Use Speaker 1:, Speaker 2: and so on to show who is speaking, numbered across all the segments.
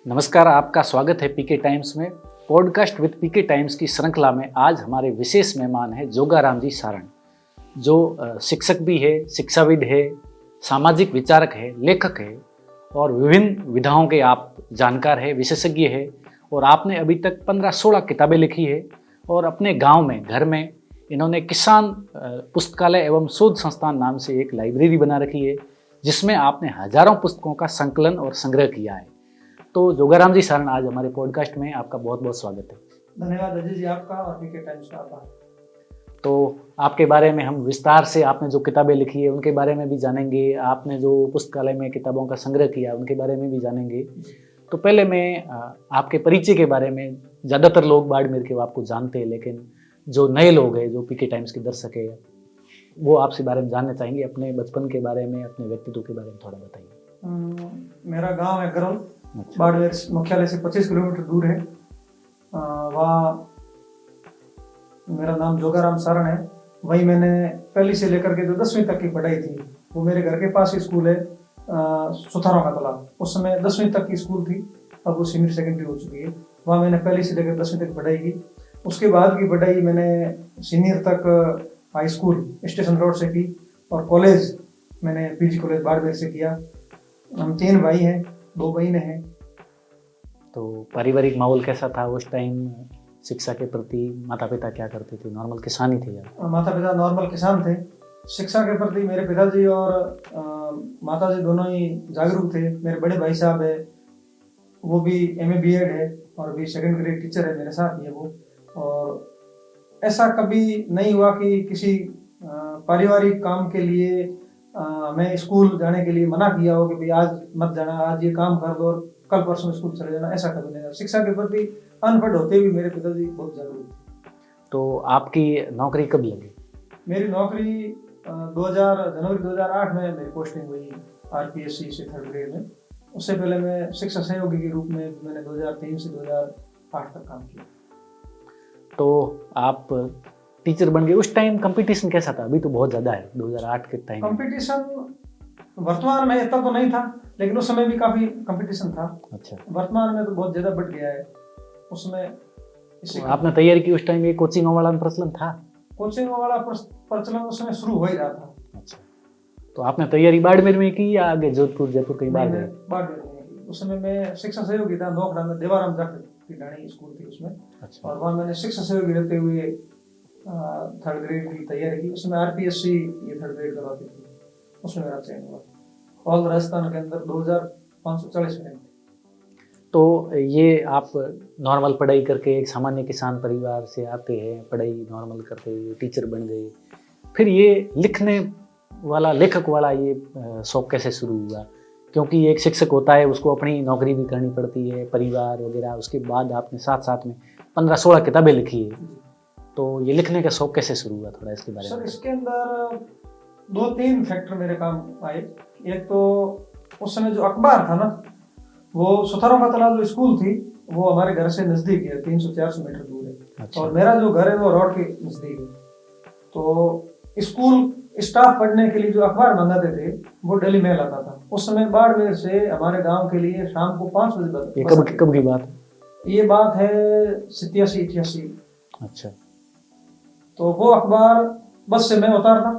Speaker 1: नमस्कार, आपका स्वागत है पीके टाइम्स में। पॉडकास्ट विद पीके टाइम्स की श्रृंखला में आज हमारे विशेष मेहमान हैं जोगाराम जी सारण, जो शिक्षक भी है, शिक्षाविद है, सामाजिक विचारक है, लेखक है और विभिन्न विधाओं के आप जानकार है, विशेषज्ञ है। और आपने अभी तक 15-16 किताबें लिखी है और अपने गांव में, घर में इन्होंने किसान पुस्तकालय एवं शोध संस्थान नाम से एक लाइब्रेरी बना रखी है, जिसमें आपने हजारों पुस्तकों का संकलन और संग्रह किया है। तो जोगाराम जी सारण, आज हमारे पॉडकास्ट में आपका बहुत बहुत स्वागत है।
Speaker 2: धन्यवाद अजय जी, आपका और पीके टाइम्स का आभार।
Speaker 1: तो आपके बारे में हम विस्तार से, आपने जो किताबें लिखी है उनके बारे में भी जानेंगे, आपने जो पुस्तकालय में किताबों का संग्रह किया उनके बारे में भी जानेंगे। तो पहले मैं आपके परिचय के बारे में, ज़्यादातर लोग बाड़मेर के आपको जानते हैं, लेकिन जो नए लोग हैं, जो पीके टाइम्स के दर्शक है, वो आपसे बारे में जानना चाहेंगे। अपने बचपन के बारे में, अपने व्यक्तित्व के बारे में थोड़ा बताइए।
Speaker 2: मेरा गांव है गरौल, बाड़मेर मुख्यालय से 25 किलोमीटर दूर है। वहाँ मेरा नाम जोगाराम सारण है। वहीं मैंने पहली से लेकर के जो 10वीं तक की पढ़ाई थी वो मेरे घर के पास ही स्कूल है, सुथारों का तालाब। उस समय 10वीं तक की स्कूल थी, अब वो सीनियर सेकेंडरी हो चुकी है। वहाँ मैंने पहली से लेकर 10वीं तक पढ़ाई की। उसके बाद की पढ़ाई मैंने सीनियर तक हाई स्कूल स्टेशन रोड से की और कॉलेज मैंने पीजी कॉलेज बाड़मेर से किया। हम 3 भाई हैं, 2 बहनें हैं।
Speaker 1: तो पारिवारिक माहौल कैसा था उस टाइम? शिक्षा के प्रति माता पिता क्या करते थे? नॉर्मल किसान ही थे या?
Speaker 2: माता पिता नॉर्मल किसान थे। शिक्षा के प्रति मेरे पिताजी और माताजी दोनों ही जागरूक थे। मेरे बड़े भाई साहब है, वो भी MA B.Ed है और अभी सेकंड ग्रेड टीचर है, मेरे साथ ही है वो। और ऐसा कभी नहीं हुआ कि किसी पारिवारिक काम के लिए मैं स्कूल जाने के लिए मना किया हो कि भाई आज मत जाना, आज ये काम कर दो और कल परसों स्कूल चले जाना, ऐसा कभी नहीं। शिक्षा के प्रति अनपढ़ होते भी मेरे पिताजी बहुत जागरूक थे।
Speaker 1: तो आपकी नौकरी कब लगी?
Speaker 2: मेरी नौकरी जनवरी 2008 में मेरी पोस्टिंग हुई RPSC से 3rd ग्रेड में। उससे पहले मैं शिक्षा सहयोगी के रूप में मैंने 2003 से 2008 तक काम किया।
Speaker 1: तो आप टीचर बन गए। उस टाइम कंपटीशन कैसा था? अभी तो बहुत ज़्यादा है 2008 के टाइम।
Speaker 2: कंपटीशन वर्तमान में इतना तो नहीं था, लेकिन उस समय भी काफ़ी कंपटीशन था।
Speaker 1: अच्छा।
Speaker 2: वर्तमान में तो बहुत ज़्यादा बढ़ गया है। उसमें
Speaker 1: तो आपने तैयारी की उस टाइम? ये कोचिंगों वाला प्रचलन था?
Speaker 2: कोचिंग वाला प्रचलन उस समय शुरू हो ही रहा था।
Speaker 1: अच्छा। तो आपने तैयारी बाड़मेर में की या आगे जोधपुर, जयपुर कहीं बाहर गए?
Speaker 2: बाड़मेर में की। उस समय मैं शिक्षा सहयोगी था, नौखड़ा में देवाराम जाखड़ की डाणी स्कूल थी उसमें।
Speaker 1: अच्छा।
Speaker 2: और वहाँ मैंने शिक्षा सहयोगी रहते हुए 3rd ग्रेड की तैयारी की। उसमें RPSC ये 3rd ग्रेड करवाती थी, उसमें मेरा चयन हुआ। ऑल राजस्थान के अंदर 2540 रैंक।
Speaker 1: तो ये आप नॉर्मल पढ़ाई करके एक सामान्य किसान परिवार से आते हैं, पढ़ाई नॉर्मल करते हुए टीचर बन गए, फिर ये लिखने वाला, लेखक वाला ये शौक कैसे शुरू हुआ? क्योंकि एक शिक्षक होता है, उसको अपनी नौकरी भी करनी पड़ती है, परिवार वगैरह। उसके बाद आपने साथ साथ में 15-16 किताबें लिखी है, तो ये लिखने का शौक कैसे शुरू हुआ? थोड़ा इसके बारे में।
Speaker 2: सर, इसके अंदर 2-3 फैक्टर मेरे काम आए। एक तो उस समय जो अखबार था ना, वो सुथारों का तालाब जो स्कूल थी वो हमारे घर से नज़दीक है, 300-400 मीटर दूर है।
Speaker 1: अच्छा।
Speaker 2: और मेरा जो घर है वो रोड के नज़दीक है। तो स्कूल स्टाफ पढ़ने के लिए जो अखबार मंगाते थे वो डेली मेल आता था। उस समय बाड़मेर से हमारे गांव के लिए शाम को 5 बजे।
Speaker 1: ये कब की बात है?
Speaker 2: ये बात है 87-88।
Speaker 1: अच्छा।
Speaker 2: तो वो अखबार बस से मैं उतारता,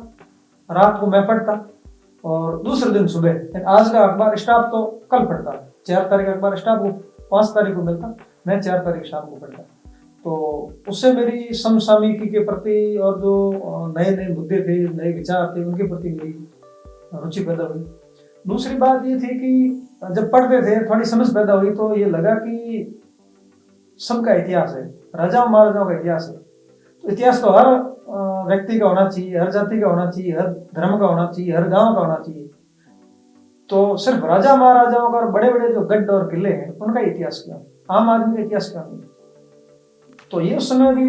Speaker 2: रात को मैं पढ़ता और दूसरे दिन सुबह आज का अखबार स्टाफ तो कल पढ़ता। 4 तारीख अखबार स्टाफ को 5 तारीख को मिलता, मैं 4 तारीख शाम को पढ़ता। तो उससे मेरी समसामयिकी के प्रति और जो नए नए मुद्दे थे, नए विचार थे, उनके प्रति मेरी रुचि पैदा हुई। दूसरी बात ये थी कि जब पढ़ते थे थोड़ी समझ पैदा हुई, तो ये लगा कि सबका इतिहास है, राजाओं महाराजाओं का इतिहास है। तो इतिहास तो हर व्यक्ति का होना चाहिए, हर जाति का होना चाहिए, हर धर्म का होना चाहिए, हर गांव का होना चाहिए। तो सिर्फ राजा महाराजाओं का और बड़े बड़े जो गढ़ और किले हैं उनका इतिहास क्या, आम आदमी का इतिहास क्या नहीं। तो ये उस समय भी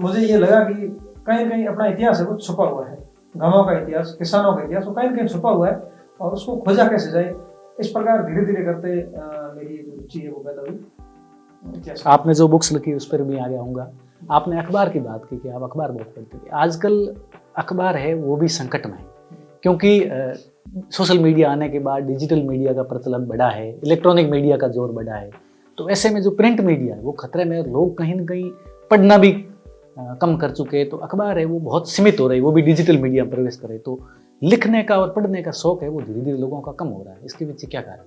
Speaker 2: मुझे ये लगा कि कहीं न कहीं अपना इतिहास है वो छुपा हुआ है, गांवों का इतिहास, किसानों का इतिहास, वो कहीं न कहीं छुपा हुआ है और उसको खोजा कैसे जाए। इस प्रकार धीरे धीरे करते मेरी जो रुचि है वो पैदा हुई इतिहास।
Speaker 1: आपने जो बुक्स लिखी उस पर भी आगे आऊँगा। आपने अखबार की बात की कि आप अखबार बहुत पढ़ते थे। आजकल अखबार है वो भी संकट में है, क्योंकि सोशल मीडिया आने के बाद डिजिटल मीडिया का प्रचलन बढ़ा है, इलेक्ट्रॉनिक मीडिया का जोर बढ़ा है। तो ऐसे में जो प्रिंट मीडिया है वो खतरे में, लोग कहीं ना कहीं पढ़ना भी कम कर चुके हैं, तो अखबार है वो बहुत सीमित हो रही है, वो भी डिजिटल मीडिया में प्रवेश करे, तो लिखने का और पढ़ने का शौक है वो धीरे धीरे लोगों का कम हो रहा है, इसके पीछे क्या कारण है?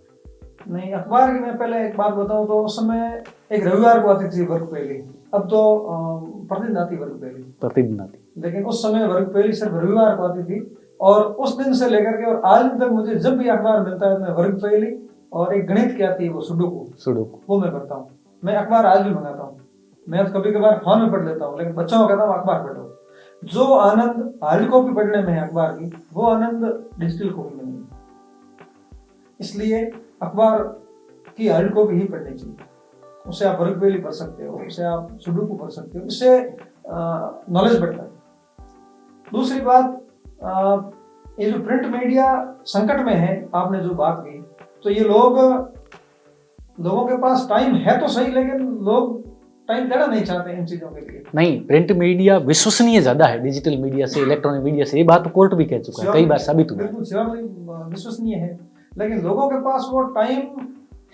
Speaker 2: नहीं, अखबार की मैं पहले एक बात बताऊं तो उस समय एक रविवार को आती थी वर्ग पहली, अब तो प्रतिदिन आती वर्ग पहली,
Speaker 1: प्रतिदिन आती।
Speaker 2: लेकिन उस समय वर्ग पहली सिर्फ रविवार को आती थी। और उस दिन से लेकर के और आज दिन तक मुझे जब भी अखबार मिलता है मैं वर्ग पहली और एक गणित की आती है वो सुडोकू वो मैं पढ़ता हूँ। मैं अखबार आज भी मंगाता हूँ। मैं तो कभी कभार फोन में पढ़ लेता हूँ, लेकिन बच्चों को कहता हूँ अखबार पढ़ो। जो आनंद हार्ड कॉपी पढ़ने में है अखबार की, वो आनंद डिजिटल कॉपी में नहीं है। इसलिए अखबार की हार्ड कॉपी ही पढ़नी चाहिए। उसे आप वर्ग पहली पढ़ सकते हो, उसे आप सुडोकू पढ़ सकते हो, इससे नॉलेज बढ़ता है। दूसरी बात, ये जो प्रिंट मीडिया संकट में है, आपने जो बात की, तो ये लोगों के पास टाइम है तो सही, लेकिन लोग टाइम देना नहीं चाहते इन चीजों के लिए।
Speaker 1: नहीं, प्रिंट मीडिया विश्वसनीय ज्यादा है डिजिटल मीडिया से, इलेक्ट्रॉनिक मीडिया से, ये बात तो कोर्ट भी कह चुका है, कई बार साबित हुआ है।
Speaker 2: बिल्कुल विश्वसनीय है, लेकिन लोगों के पास वो टाइम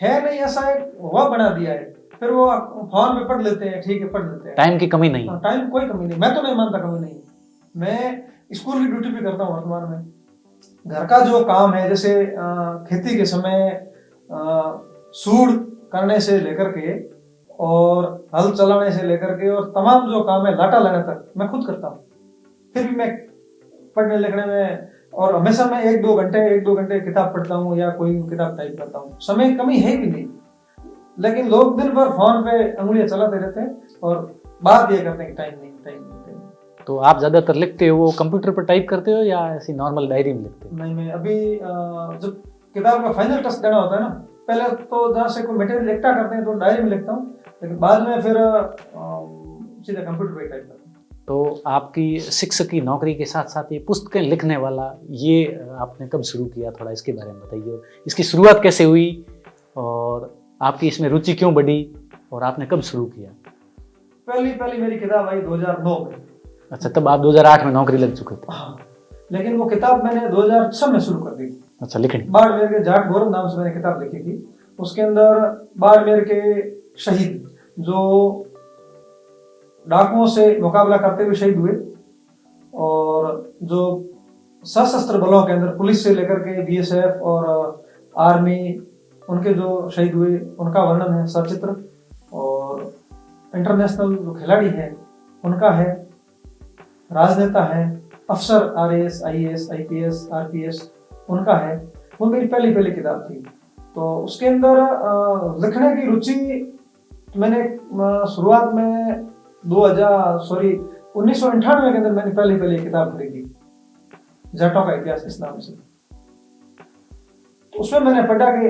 Speaker 2: है नहीं, ऐसा एक हुआ बना दिया है। फिर वो फोन में पढ़ लेते हैं, ठीक है पढ़ लेते हैं,
Speaker 1: टाइम की कमी नहीं,
Speaker 2: टाइम कोई कमी नहीं, मैं तो नहीं मानता कमी नहीं। मैं स्कूल की ड्यूटी भी करता हूँ वर्तमान में। घर का जो काम है, जैसे खेती के समय सूड़ करने से लेकर के और हल चलाने से लेकर के और तमाम जो काम है लाटा लेने तक मैं खुद करता हूँ। फिर भी मैं पढ़ने लिखने में, और हमेशा मैं एक दो घंटे किताब पढ़ता हूँ या कोई किताब टाइप करता हूँ। समय कमी है भी नहीं, लेकिन लोग दिन भर फोन पे अंगुलियां चलाते रहते हैं और बात ये करते हैं कि टाइम नहीं।
Speaker 1: तो आप ज्यादातर लिखते हो वो कंप्यूटर पर टाइप करते हो या ऐसी नॉर्मल डायरी में लिखते हो?
Speaker 2: नहीं, मैं अभी जब किताब का फाइनल टेस्ट देना होता है ना, पहले तो जहाँ से कोई मटेरियल इकट्ठा करते हैं तो डायरी में लिखता हूँ, लेकिन बाद में फिर सीधा कंप्यूटर पे टाइप करता हूँ।
Speaker 1: तो आपकी शिक्षक की नौकरी के साथ साथ ये पुस्तकें लिखने वाला, ये आपने कब शुरू किया, थोड़ा इसके बारे में बताइए। इसकी शुरुआत कैसे हुई और आपकी इसमें रुचि क्यों बढ़ी और आपने कब शुरू किया?
Speaker 2: पहली मेरी किताब आई 2009 में।
Speaker 1: अच्छा, तब आप 2008 में नौकरी लग चुके थे?
Speaker 2: हाँ, लेकिन वो किताब मैंने 2006 में शुरू कर दी।
Speaker 1: अच्छा, लिखनी।
Speaker 2: बाड़मेर के जाट गौरव नाम से मैंने किताब लिखी थी। उसके अंदर बाड़मेर के शहीद जो डाकुओं से मुकाबला करते हुए शहीद हुए और जो सशस्त्र बलों के अंदर पुलिस से लेकर के बीएसएफ और आर्मी, उनके जो शहीद हुए उनका वर्णन है, सचित्र। और इंटरनेशनल जो खिलाड़ी हैं उनका है, राजनेता है, अफसर आरएएस, आईएएस, आईपीएस, आरपीएस, उनका है। वो मेरी पहली किताब थी। तो उसके अंदर लिखने की रुचि मैंने शुरुआत में 1998 के अंदर मैंने पहली किताब खरीदी, जाटों का इतिहास इस नाम से। तो उसमें मैंने पढ़ा कि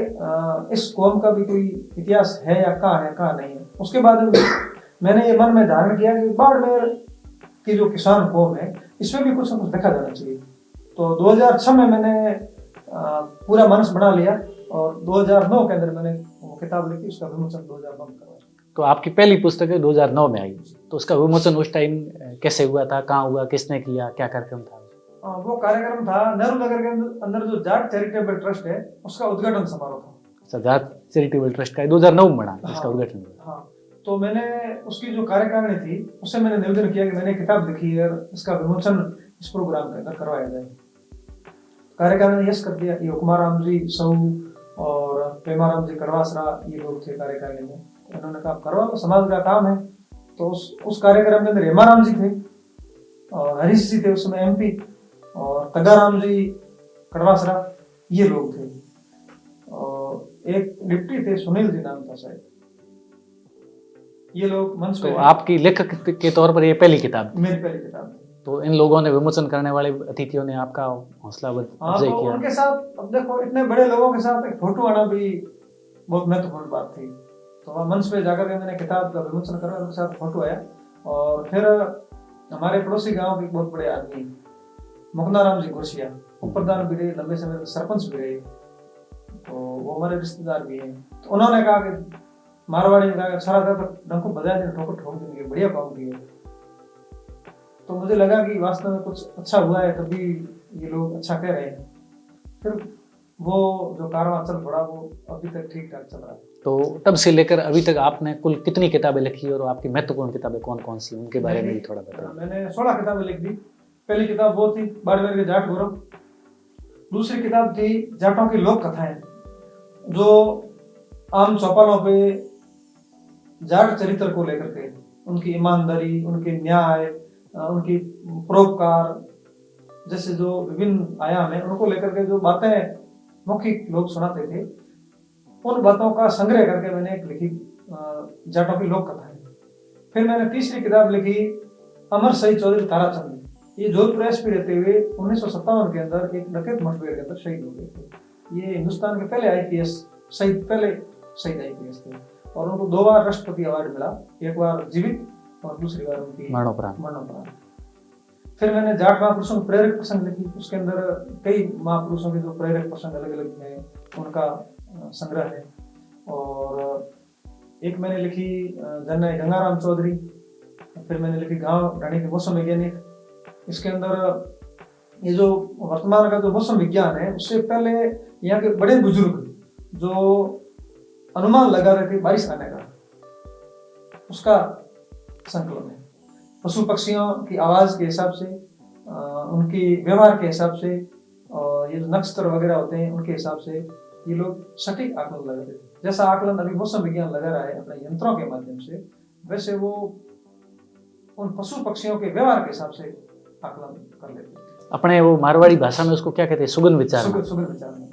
Speaker 2: इस कौम का भी कोई इतिहास है या कहाँ नहीं है। उसके बाद मैंने ये मन में धारण किया कि बाड़मेर की जो किसान कौम है इसमें भी कुछ न कुछ देखा जाना चाहिए। तो 2006 में मैंने पूरा मनस बना लिया और 2009 के अंदर मैंने वो किताब लिखी, उसका विमोचन 2009 में करवाया।
Speaker 1: तो आपकी पहली पुस्तक है 2009 में आई, तो उसका विमोचन उस टाइम कैसे हुआ था, कहाँ हुआ, किसने किया, क्या कार्यक्रम था?
Speaker 2: वो कार्यक्रम था नेहरू नगर के अंदर जो जाट चैरिटेबल ट्रस्ट है उसका उद्घाटन समारोह था।
Speaker 1: अच्छा, जाट चैरिटेबल ट्रस्ट का 2009 में बना इसका उद्घाटन हुआ?
Speaker 2: हाँ, तो मैंने उसकी जो कार्यकारिणी थी उससे मैंने निवेदन किया कि मैंने किताब लिखी है और इसका विमोचन इस प्रोग्राम के अंदर करवाया जाए। कार्यकारिणी यस कर दिया। ये हुक्माराम जी साहू और पेमाराम जी कड़वासरा, ये लोग थे कार्यकारिणी में। उन्होंने कहा करवा लो, समाज का काम है। तो उस कार्यक्रम में अंदर हेमाराम जी थे और हरीश जी थे उसमें एमपी, और तगाराम जी कड़वासरा, ये लोग थे, और एक डिप्टी थे सुनील जी नाम था शायद। ये लोग मंच पे।
Speaker 1: तो आपकी लेखक के तौर पर ये पहली किताब थी?
Speaker 2: मेरी पहली किताब थी।
Speaker 1: तो इन लोगों ने, विमोचन करने वाले अतिथियों ने आपका हौसला अफजाई
Speaker 2: तो
Speaker 1: किया?
Speaker 2: उनके साथ, अब देखो इतने बड़े लोगों के साथ एक फोटो आना भी बहुत महत्वपूर्ण बात थी। तो वहाँ मंच पे जाकर के मैंने किताब का विमोचन करा, उनके साथ फोटो आया। और फिर हमारे पड़ोसी गांव के बहुत बड़े आदमी मुकनाराम जी गुरसिया, उप प्रधान भी रहे, लंबे समय तक सरपंच भी रहे, तो वो हमारे रिश्तेदार भी हैं। तो उन्होंने कहा कि मारवाड़ी में कहा सारा था डंको बजा देने, ठोकर ठोक देंगे, बढ़िया काम किए। तो मुझे लगा कि वास्तव में कुछ अच्छा हुआ है, तभी ये लोग अच्छा कह रहे हैं। फिर वो जो कारवां चल पड़ा वो अभी तक ठीक ठाक चल रहा है।
Speaker 1: तो तब से लेकर अभी तक आपने कुल कितनी किताबें लिखी और आपकी महत्वपूर्ण किताबें कौन कौन सी उनके बारे में भी थोड़ा बताओ।
Speaker 2: मैंने 16 किताबें लिख दी। पहली किताब वो थी बाड़मेर के जाट गौरव। दूसरी किताब थी जाटों की लोक कथाएं, जो आम चौपालों पे जाट चरित्र को लेकर के, उनकी ईमानदारी, उनके न्याय, उनकी परोपकार जैसे जो विभिन्न आयाम है, उनको लेकर के जो बातें मौखिक लोग सुनाते थे, उन बातों का संग्रह करके मैंने एक लिखी जाटों की लोक कथाएं। फिर मैंने तीसरी किताब लिखी अमर शहीद चौधरी ताराचंद। ये जोधपुर एसपी रहते हुए 1957 के अंदर एक डकैत मुठभेड़ के अंदर शहीद हो गए थे। ये हिंदुस्तान के पहले आईपीएस पहले शहीद आईपीएस थे और उनको 2 बार राष्ट्रपति अवार्ड मिला, एक बार जीवित और दूसरी बार उनकी मरणोपरांत। फिर मैंने जाट महापुरुषों के प्रेरक प्रसंग लिखी। उसके अंदर कई महापुरुषों के जो प्रेरक प्रसंग अलग अलग हैं उनका संग्रह है। और एक मैंने लिखी जननायक गंगाराम चौधरी। फिर मैंने लिखी गांव ढाणी के मौसम वैज्ञानिक। इसके अंदर ये जो वर्तमान का जो मौसम विज्ञान है, उससे पहले यहाँ के बड़े बुजुर्ग जो अनुमान लगा रहे थे बारिश आने का, उसका संकलन है। पशु पक्षियों की आवाज के हिसाब से, उनकी व्यवहार के हिसाब से, और ये जो नक्षत्र वगैरह होते हैं उनके हिसाब से ये लोग सटीक आकलन लगा रहे थे। जैसा आकलन अभी मौसम विज्ञान लगा रहा है अपने यंत्रों के माध्यम से, वैसे वो उन पशु पक्षियों के व्यवहार के हिसाब से आकलन कर लेते हैं।
Speaker 1: अपने वो मारवाड़ी भाषा में उसको क्या कहते हैं, सुगन विचार।
Speaker 2: सुगन विचार में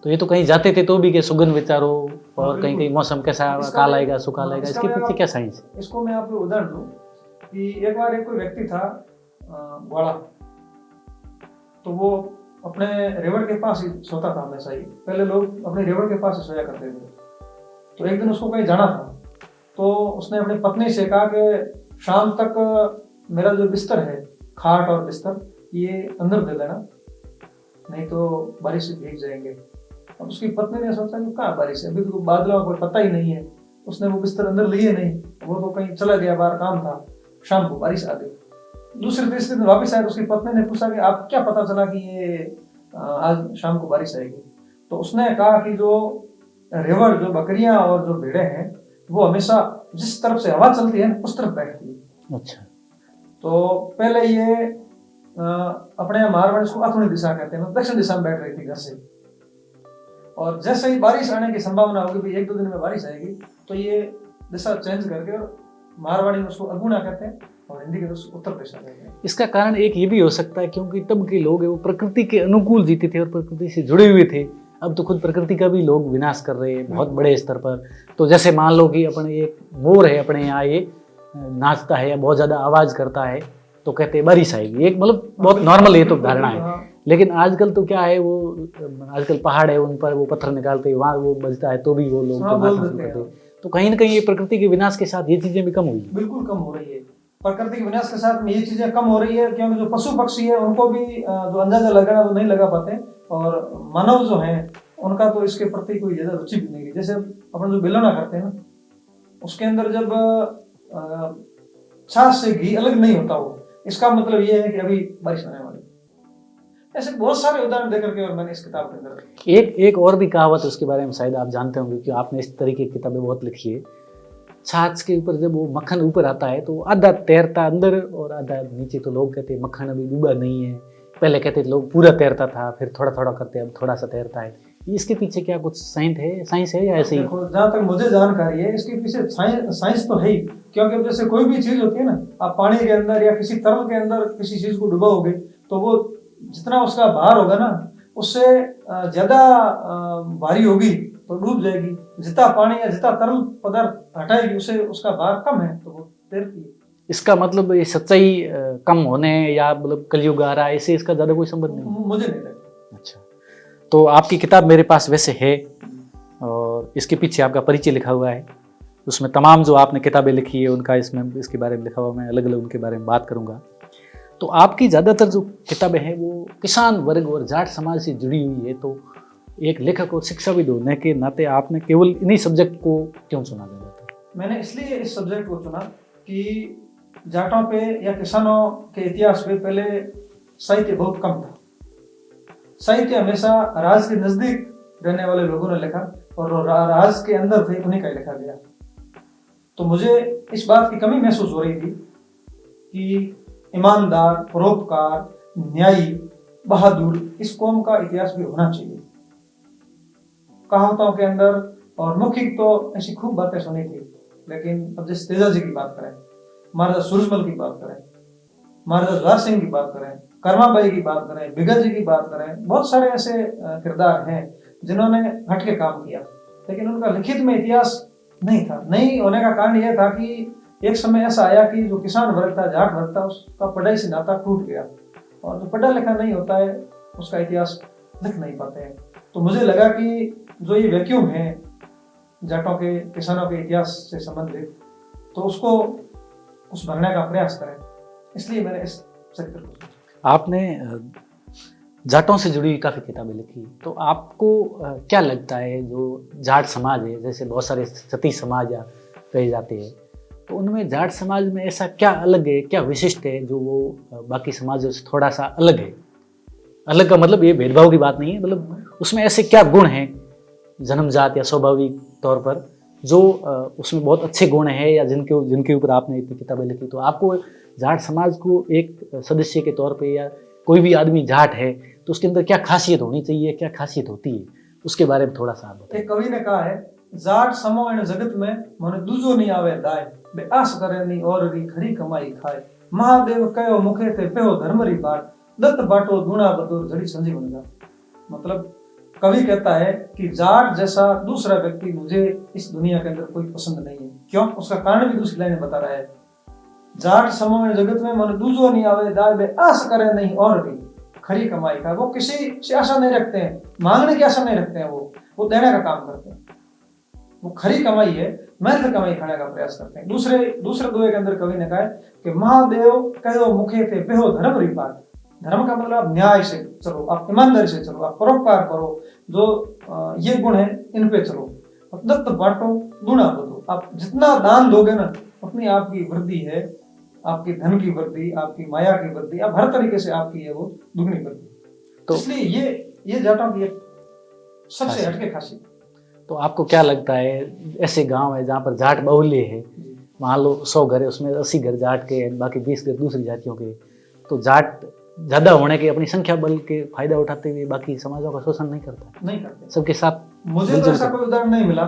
Speaker 1: तो ये तो कहीं जाते थे तो भी के सुगन विचारो, और कहीं कहीं मौसम कैसा काल आएगा सुखाल आएगा, इसके पीछे क्या साइंस है?
Speaker 2: इसको मैं आपको उदाहरण दूं कि एक बार एक कोई व्यक्ति था ग्वाड़ा, तो वो अपने रेवड़ के पास ही सोता था हमेशा ही। पहले लोग अपने रेवड़ के पास ही सोया करते थे। तो एक दिन उसको कहीं जाना था, तो उसने अपनी पत्नी से कहा कि शाम तक मेरा जो बिस्तर है, खाट और बिस्तर, ये अंदर दे देना, नहीं तो बारिश से भीग जाएंगे। अब उसकी पत्नी ने सोचा कि कहाँ बारिश है, अभी तो बादलों का कोई पता ही नहीं है। उसने वो बिस्तर अंदर लिए नहीं, वो तो कहीं चला गया, बाहर काम था। शाम को बारिश आ गई। दूसरे तीसरे दिन वापस आया तो उसकी पत्नी ने पूछा कि आप क्या पता चला कि ये आज शाम को बारिश आएगी? तो उसने कहा कि जो रेवड़, जो बकरियां और जो भेड़ें हैं, वो हमेशा जिस तरफ से हवा चलती है उस तरफ बैठती है।
Speaker 1: अच्छा।
Speaker 2: तो पहले ये अपने मारवाड़ी को अथुणी दिशा कहते हैं, दक्षिण दिशा में बैठ रही थी घर से। और जैसे ही बारिश आने की संभावना होगी भाई 1-2 दिन में बारिश आएगी, तो ये दिशा चेंज करके, और मारवाड़ी में उसको अगुणा कहते हैं और हिंदी के उसको उत्तर दिशा कहते हैं।
Speaker 1: इसका कारण एक ये भी हो सकता है क्योंकि तब के लोग वो प्रकृति के अनुकूल जीते थे और प्रकृति से जुड़े हुए थे। अब तो खुद प्रकृति का भी लोग विनाश कर रहे हैं बहुत बड़े स्तर पर। तो जैसे मान लो कि अपने एक मोर है, अपने यहाँ ये नाचता है या बहुत ज़्यादा आवाज़ करता है तो कहते हैं बारिश आएगी, एक मतलब बहुत नॉर्मल ये तो धारणा है। लेकिन आजकल तो क्या है, वो आजकल पहाड़ है, उन पर वो पत्थर निकालते हैं, वहाँ वो बजता है तो भी वो लोग करते हैं। तो कहीं ना कहीं ये प्रकृति के विनाश के साथ ये चीजें भी कम हुई,
Speaker 2: बिल्कुल कम हो रही है। प्रकृति के विनाश के साथ में ये चीजें कम हो रही है, क्योंकि जो पशु पक्षी है उनको भी जो अंदाजा लगाना वो नहीं लगा पाते, और मानव जो है उनका तो इसके प्रति कोई ज्यादा रुचि भी नहीं है। जैसे अपन जो बेलौना करते हैं ना, उसके अंदर जब छाछ से घी अलग नहीं होता हो, इसका मतलब ये है कि अभी बारिश आने वाली। ऐसे बहुत सारे उदाहरण देकर के और मैंने इस किताब के अंदर
Speaker 1: एक और भी कहावत है, उसके बारे में शायद आप जानते होंगे क्योंकि आपने इस तरीके की किताबें बहुत लिखी है। छाछ के ऊपर जब वो मक्खन ऊपर आता है तो आधा तैरता अंदर और आधा नीचे। तो लोग कहते हैं मक्खन अभी डूबा नहीं है, पहले कहते थे लोग पूरा तैरता था, फिर थोड़ा थोड़ा करते अब थोड़ा सा तैरता है। इसके पीछे क्या कुछ साइंस है या ऐसे ही?
Speaker 2: जहाँ तक मुझे जानकारी है इसके पीछे साइंस तो है ही, क्योंकि जैसे कोई भी चीज होती है ना, आप पानी के अंदर या किसी तरल के अंदर किसी चीज को डुबाओगे तो वो जितना उसका भार होगा ना, उससे ज्यादा भारी होगी तो डूब जाएगी। जितना पानी या जितना तरल पदार्थ हटाएगी उससे उसका भार कम है तो वो तैरती है।
Speaker 1: इसका मतलब ये सच्चाई कम होने या मतलब कलयुग आ रहा है, इससे इसका ज्यादा कोई संबंध नहीं?
Speaker 2: मुझे नहीं लगता।
Speaker 1: अच्छा, तो आपकी किताब मेरे पास वैसे है और इसके पीछे आपका परिचय लिखा हुआ है। उसमें तमाम जो आपने किताबें लिखी है उनका इसमें इसके बारे में लिखा हुआ, मैं अलग अलग उनके बारे में बात करूंगा। तो आपकी ज़्यादातर जो किताबें हैं वो किसान वर्ग और जाट समाज से जुड़ी हुई है। तो एक लेखक और शिक्षाविद होने के नाते आपने केवल इन्हीं सब्जेक्ट को क्यों चुना?
Speaker 2: मैंने इसलिए इस सब्जेक्ट को चुना कि जाटों पे या किसानों के इतिहास पे पहले साहित्य बहुत कम था। साहित्य हमेशा राज के नजदीक रहने वाले लोगों ने लिखा और राज के अंदर थे उन्हीं का लिखा गया। तो मुझे इस बात की कमी महसूस हो रही थी कि ईमानदार, परोपकार, न्यायी, बहादुर इस कौम का इतिहास भी होना चाहिए। कहावतों के अंदर और मौखिक तो ऐसी खूब बातें सुनी थी, लेकिन अब जैसे तेजा जी की बात करें, महाराजा सूरजमल की बात करें, महाराजा ज्वार सिंह की बात करें, कर्माबाई की बात करें, बिगल जी की बात करें, बहुत सारे ऐसे किरदार हैं जिन्होंने हटके काम किया, लेकिन उनका लिखित में इतिहास नहीं था। नहीं होने का कारण यह था कि एक समय ऐसा आया कि जो किसान वर्ग था, जाट वर्ग था, उसका पढ़ाई से नाता टूट गया, और जो पढ़ा लिखा नहीं होता है उसका इतिहास लिख नहीं पाते हैं। तो मुझे लगा कि जो ये वैक्यूम है जाटों के, किसानों के इतिहास से संबंधित, तो उसको कुछ भरने का प्रयास करें, इसलिए मैंने इस चरित्र को सोचा।
Speaker 1: आपने जाटों से जुड़ी काफ़ी किताबें लिखी, तो आपको क्या लगता है जो जाट समाज है, जैसे बहुत सारे सती समाज या कहे जाते हैं, तो उनमें जाट समाज में ऐसा क्या अलग है, क्या विशिष्ट है जो वो बाकी समाजों से थोड़ा सा अलग है? अलग का मतलब ये भेदभाव की बात नहीं है, मतलब उसमें ऐसे क्या गुण हैं जन्मजात या स्वाभाविक तौर पर जो उसमें बहुत अच्छे गुण हैं, या जिनके ऊपर आपने इतनी किताबें लिखी, तो आपको जाट समाज को एक सदस्य के तौर पे, या कोई भी आदमी जाट है तो उसके अंदर क्या खासियत होनी चाहिए, क्या खासियत होती है, उसके बारे में थोड़ा सा आप बताइए।
Speaker 2: एक कवि ने कहा है, जाट समो इन जगत में मने दूजो नहीं आवे दाय, बे आस करे नहीं और री खरी कमाई खाए, महादेव कयो मुखे थे पेहो धर्मरी बाट, दत्त बाटो दूना बदो जड़ी संजीवन जा। मतलब कवि कहता है कि जाट जैसा दूसरा व्यक्ति मुझे इस दुनिया के अंदर कोई पसंद नहीं है। क्यों? उसका कारण भी दूसरी लाइन बता रहा है, जाट समो इन जगत में मने दूजो नहीं आवे दाय, बे आस करे नहीं और री खरी कमाई का। वो किसी से आशा नहीं रखते हैं, मांगने की आशा नहीं रखते हैं, वो देने का काम करते हैं। वो खरी कमाई है, मेहनत कमाई खाने का प्रयास करते हैं। दूसरे दोहे के अंदर कवि ने कहा है कि महादेव कहो मुखे थे पेहो धर्म री बात। धर्म का मतलब आप न्याय से चलो, आप ईमानदारी से चलो, आप परोपकार करो, जो ये गुण है इन पे चलो। दत्त बांटो दूना बदो, आप जितना दान दोगे ना उतनी आपकी वृद्धि है, आपकी धन की वृद्धि, आपकी माया की वृद्धि, आप हर तरीके से आपकी है वो दुगनी वृद्धि। तो इसलिए ये जाटों की सबसे हटके खासियत।
Speaker 1: तो आपको क्या लगता है, ऐसे गांव है जहाँ पर जाट बाहुल्य है, मान लो 100 घर है, उसमें 80 घर जाट के हैं, बाकी 20 घर दूसरी जातियों के, तो जाट ज्यादा होने के अपनी संख्या बल के फायदा उठाते हुए बाकी समाजों का शोषण नहीं करते सबके साथ।
Speaker 2: मुझे तो ऐसा कोई उदाहरण नहीं मिला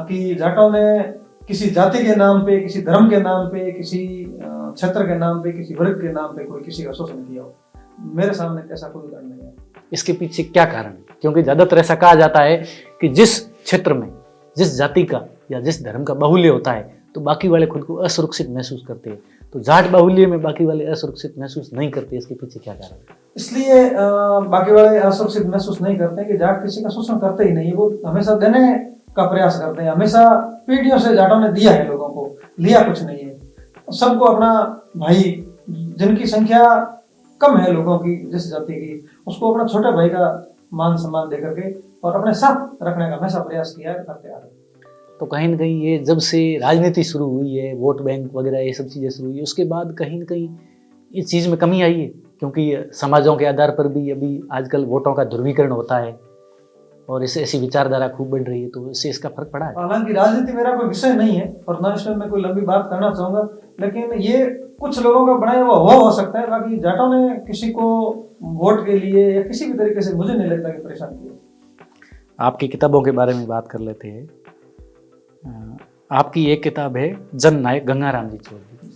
Speaker 2: कि जाटों ने किसी जाति के नाम पे, किसी धर्म के नाम पे, किसी क्षेत्र के नाम पे, किसी वर्ग के नाम पे कोई किसी का शोषण किया हो। मेरे सामने ऐसा कोई उदाहरण नहीं है।
Speaker 1: इसके पीछे क्या कारण है? क्योंकि ज्यादातर ऐसा कहा जाता है कि जिस क्षेत्र में जिस जाति का या जिस धर्म का बाहुल्य होता है तो बाकी वाले खुद को असुरक्षित महसूस करते हैं, तो जाट बाहुल्य में बाकी वाले असुरक्षित महसूस नहीं करते, इसके पीछे क्या कारण है?
Speaker 2: इसलिए बाकी वाले असुरक्षित महसूस नहीं करते कि जाट किसी का शोषण करते ही नहीं, वो हमेशा देने का प्रयास करते हैं। हमेशा पीढ़ियों से जाटों ने दिया है, लोगों को लिया कुछ नहीं है। सबको अपना भाई, जिनकी संख्या कम है लोगों की जिस जाति की, उसको अपना छोटे भाई का मान सम्मान दे करके और अपने साथ रखने का हमेशा प्रयास किया है, करते आ रहे हैं।
Speaker 1: तो कहीं ना कहीं ये जब से राजनीति शुरू हुई है, वोट बैंक वगैरह ये सब चीज़ें शुरू हुई है, उसके बाद कहीं ना कहीं इस चीज़ में कमी आई है, क्योंकि समाजों के आधार पर भी अभी आजकल वोटों का ध्रुवीकरण होता है और इससे ऐसी विचारधारा खूब बढ़ रही है, तो इससे इसका फर्क पड़ा है।
Speaker 2: हालांकि राजनीति मेरा कोई विषय नहीं है और न इसमें मैं कोई लंबी बात करना चाहूंगा, लेकिन ये कुछ लोगों का बनाया हुआ हो सकता है। बाकी जाटों ने किसी को वोट के लिए या किसी भी तरीके से मुझे नहीं लगता कि परेशान किया।
Speaker 1: आपकी किताबों के बारे में बात कर लेते हैं। आपकी एक किताब है जन नायक गंगाराम जी चौधरी,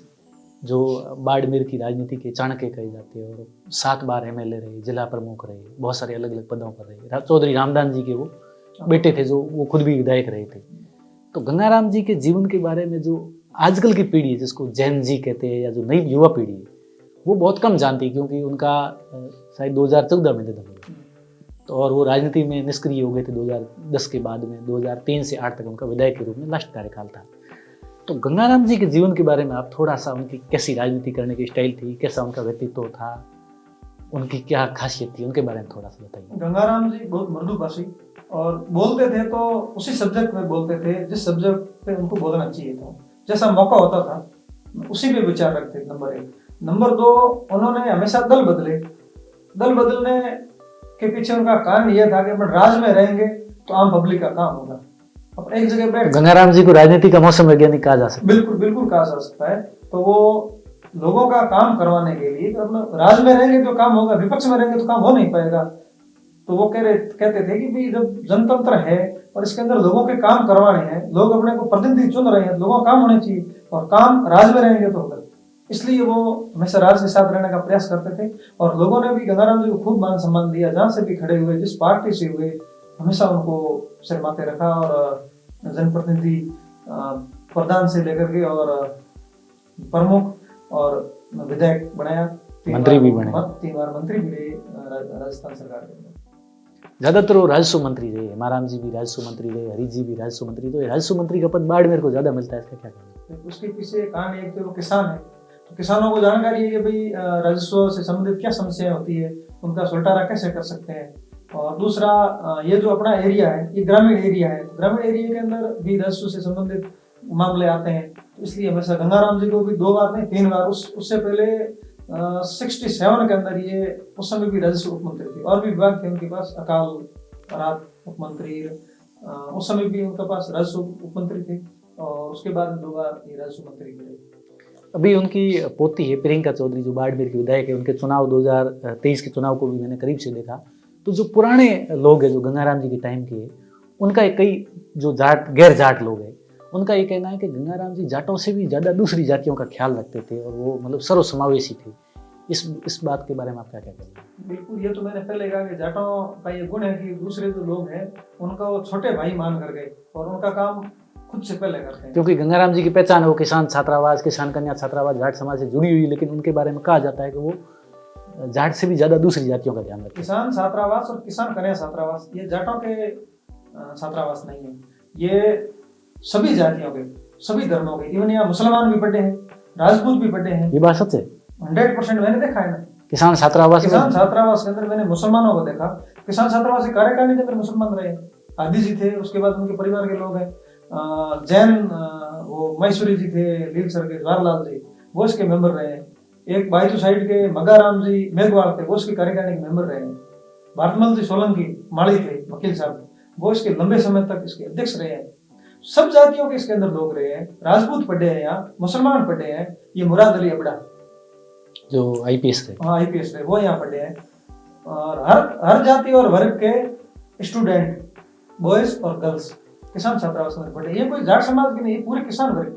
Speaker 1: जो बाड़मेर की राजनीति के चाणक्य कहे जाते हैं और 7 बार MLA रहे, जिला प्रमुख रहे, बहुत सारे अलग अलग पदों पर रहे। चौधरी रामदास जी के वो बेटे थे, जो वो खुद भी विधायक रहे थे। तो गंगाराम जी के जीवन के बारे में जो आजकल की पीढ़ी है, जिसको जैन जी कहते हैं, या जो नई युवा पीढ़ी है, वो बहुत कम जानती है, क्योंकि उनका शायद 2014 में निधन हुआ, तो और वो राजनीति में निष्क्रिय हो गए थे 2010 के बाद में। 2003 से 8 तक उनका विधायक के रूप में लास्ट कार्यकाल था। तो गंगाराम जी के जीवन के बारे में आप थोड़ा सा, उनकी कैसी राजनीति करने की स्टाइल थी, कैसा उनका व्यक्तित्व था, उनकी क्या खासियत थी, उनके बारे में थोड़ा सा बताइए।
Speaker 2: गंगाराम जी बहुत मृदुभाषी और बोलते थे तो उसी सब्जेक्ट में बोलते थे जिस सब्जेक्ट पे उनको बोलना चाहिए था, जैसा मौका होता था उसी पे विचार रखते। नंबर 1। नंबर 2, उन्होंने हमेशा दल बदलने के पीछे उनका कारण यह था कि अपन राज में रहेंगे तो आम पब्लिक का काम होगा। अब एक जगह बैठ
Speaker 1: गंगाराम जी को राजनीति का मौसम वैज्ञानिक कहा जा सकता है।
Speaker 2: बिल्कुल बिल्कुल कहा जा सकता है। तो वो लोगों का काम करवाने के लिए, तो अपना राज में रहेंगे तो काम होगा, विपक्ष में रहेंगे तो काम हो नहीं पाएगा। तो वो कहते थे कि भाई जब जनतंत्र है और इसके अंदर लोगों के काम करवाने हैं, लोग अपने को प्रतिनिधि चुन रहे हैं, लोगों का काम होने चाहिए और काम राज में रहेंगे तो होगा। इसलिए वो हमेशा राज के साथ रहने का प्रयास करते थे और लोगों ने भी गंगाराम जी को खूब मान सम्मान दिया। जहां से भी खड़े हुए, जिस पार्टी से हुए, हमेशा उनको सिर माथे रखा और जनप्रतिनिधि प्रधान से लेकर के और प्रमुख और विधायक बनाया।
Speaker 1: मंत्री भी बने,
Speaker 2: 3 बार मंत्री भी रहे राजस्थान सरकार के अंदर।
Speaker 1: ज्यादातर वो राजस्व मंत्री रहे, हेमाराम जी भी राजस्व मंत्री रहे, हरी जी भी राजस्व मंत्री। तो राजस्व मंत्री का पद बाड़मेर को ज्यादा मिलता है, इसका क्या कहना है?
Speaker 2: उसके पीछे कहानी एक तो वो किसान है, तो किसानों को जानकारी है कि भाई राजस्व से संबंधित क्या समस्याएं होती है, उनका सुलटारा कैसे कर सकते हैं। और दूसरा, ये जो अपना एरिया है ये ग्रामीण एरिया है, ग्रामीण एरिया के अंदर भी राजस्व से संबंधित मामले आते हैं। तो इसलिए हमेशा गंगाराम जी को भी 2 बार नहीं 3 बार, उससे पहले 67 के अंदर ये उस समय भी राजस्व उपमंत्री थे और भी विभाग थे उनके पास, अकाल रात उपमंत्री, उस समय भी उनके पास राजस्व उपमंत्री थे और उसके बाद 2 बार ये राजस्व मंत्री बने।
Speaker 1: अभी उनकी पोती है प्रियंका चौधरी जो बाड़मेर की विधायक है, उनके चुनाव 2023 के चुनाव को भी मैंने करीब से देखा। तो जो पुराने लोग हैं जो गंगाराम जी के टाइम के, उनका कई जो जाट गैर जाट लोग हैं, उनका ये कहना है कि गंगाराम जी जाटों से भी ज़्यादा दूसरी जातियों का ख्याल रखते थे और वो मतलब सर्वसमावेशी थे। इस बात के बारे में आप क्या कहते हैं?
Speaker 2: बिल्कुल, ये तो मैंने पहले कहा कि जाटों का ये गुण है कि दूसरे जो लोग हैं उनका वो छोटे भाई मान कर गए और उनका काम खुद से पहले करते हैं।
Speaker 1: क्योंकि गंगाराम जी की पहचान है वो किसान छात्रावास, किसान कन्या छात्रावास, जाट समाज से जुड़ी हुई, लेकिन उनके बारे में कहा जाता है कि वो जाट से भी ज्यादा दूसरी जातियों का ध्यान रखते हैं।
Speaker 2: किसान छात्रावास और किसान कन्या छात्रावास ये जाटों के छात्रावास नहीं है, ये सभी जातियों के, सभी धर्मों के, इवन यहाँ मुसलमान भी पढ़े हैं, राजपूत भी पढ़े हैं।
Speaker 1: ये बात सच है,
Speaker 2: 100% मैंने देखा है ना।
Speaker 1: किसान छात्रावास
Speaker 2: के अंदर मैंने मुसलमानों को देखा। किसान छात्रावास के कार्यकारिणी के अंदर मुसलमान रहे, आदि जी थे, उसके बाद उनके परिवार के लोग हैं, जैन वो मैसूरी जी थे, लीलसर के जवाहरलाल जी, वो इसके मेंबर रहे हैं। एक बायतू साइड के मगाराम जी मेघवाल थे, वो इसके कार्यकारिणी के मेंबर रहे हैं। भारतमल जी सोलंकी माली थे, वकील साहब, वो इसके लंबे समय तक इसके अध्यक्ष रहे हैं। सब जातियों के इसके अंदर लोग रहे हैं, राजपूत पढ़े हैं, यहाँ मुसलमान पढ़े हैं। ये मुराद अली अबड़ा
Speaker 1: जो आईपीएस थे,
Speaker 2: हाँ आईपीएस थे, वो यहाँ पढ़े हैं। और हर जाति और वर्ग के स्टूडेंट, बॉयज और गर्ल्स किसान छात्रावास में पढ़े। ये कोई जाट समाज की नहीं, पूरे किसान वर्ग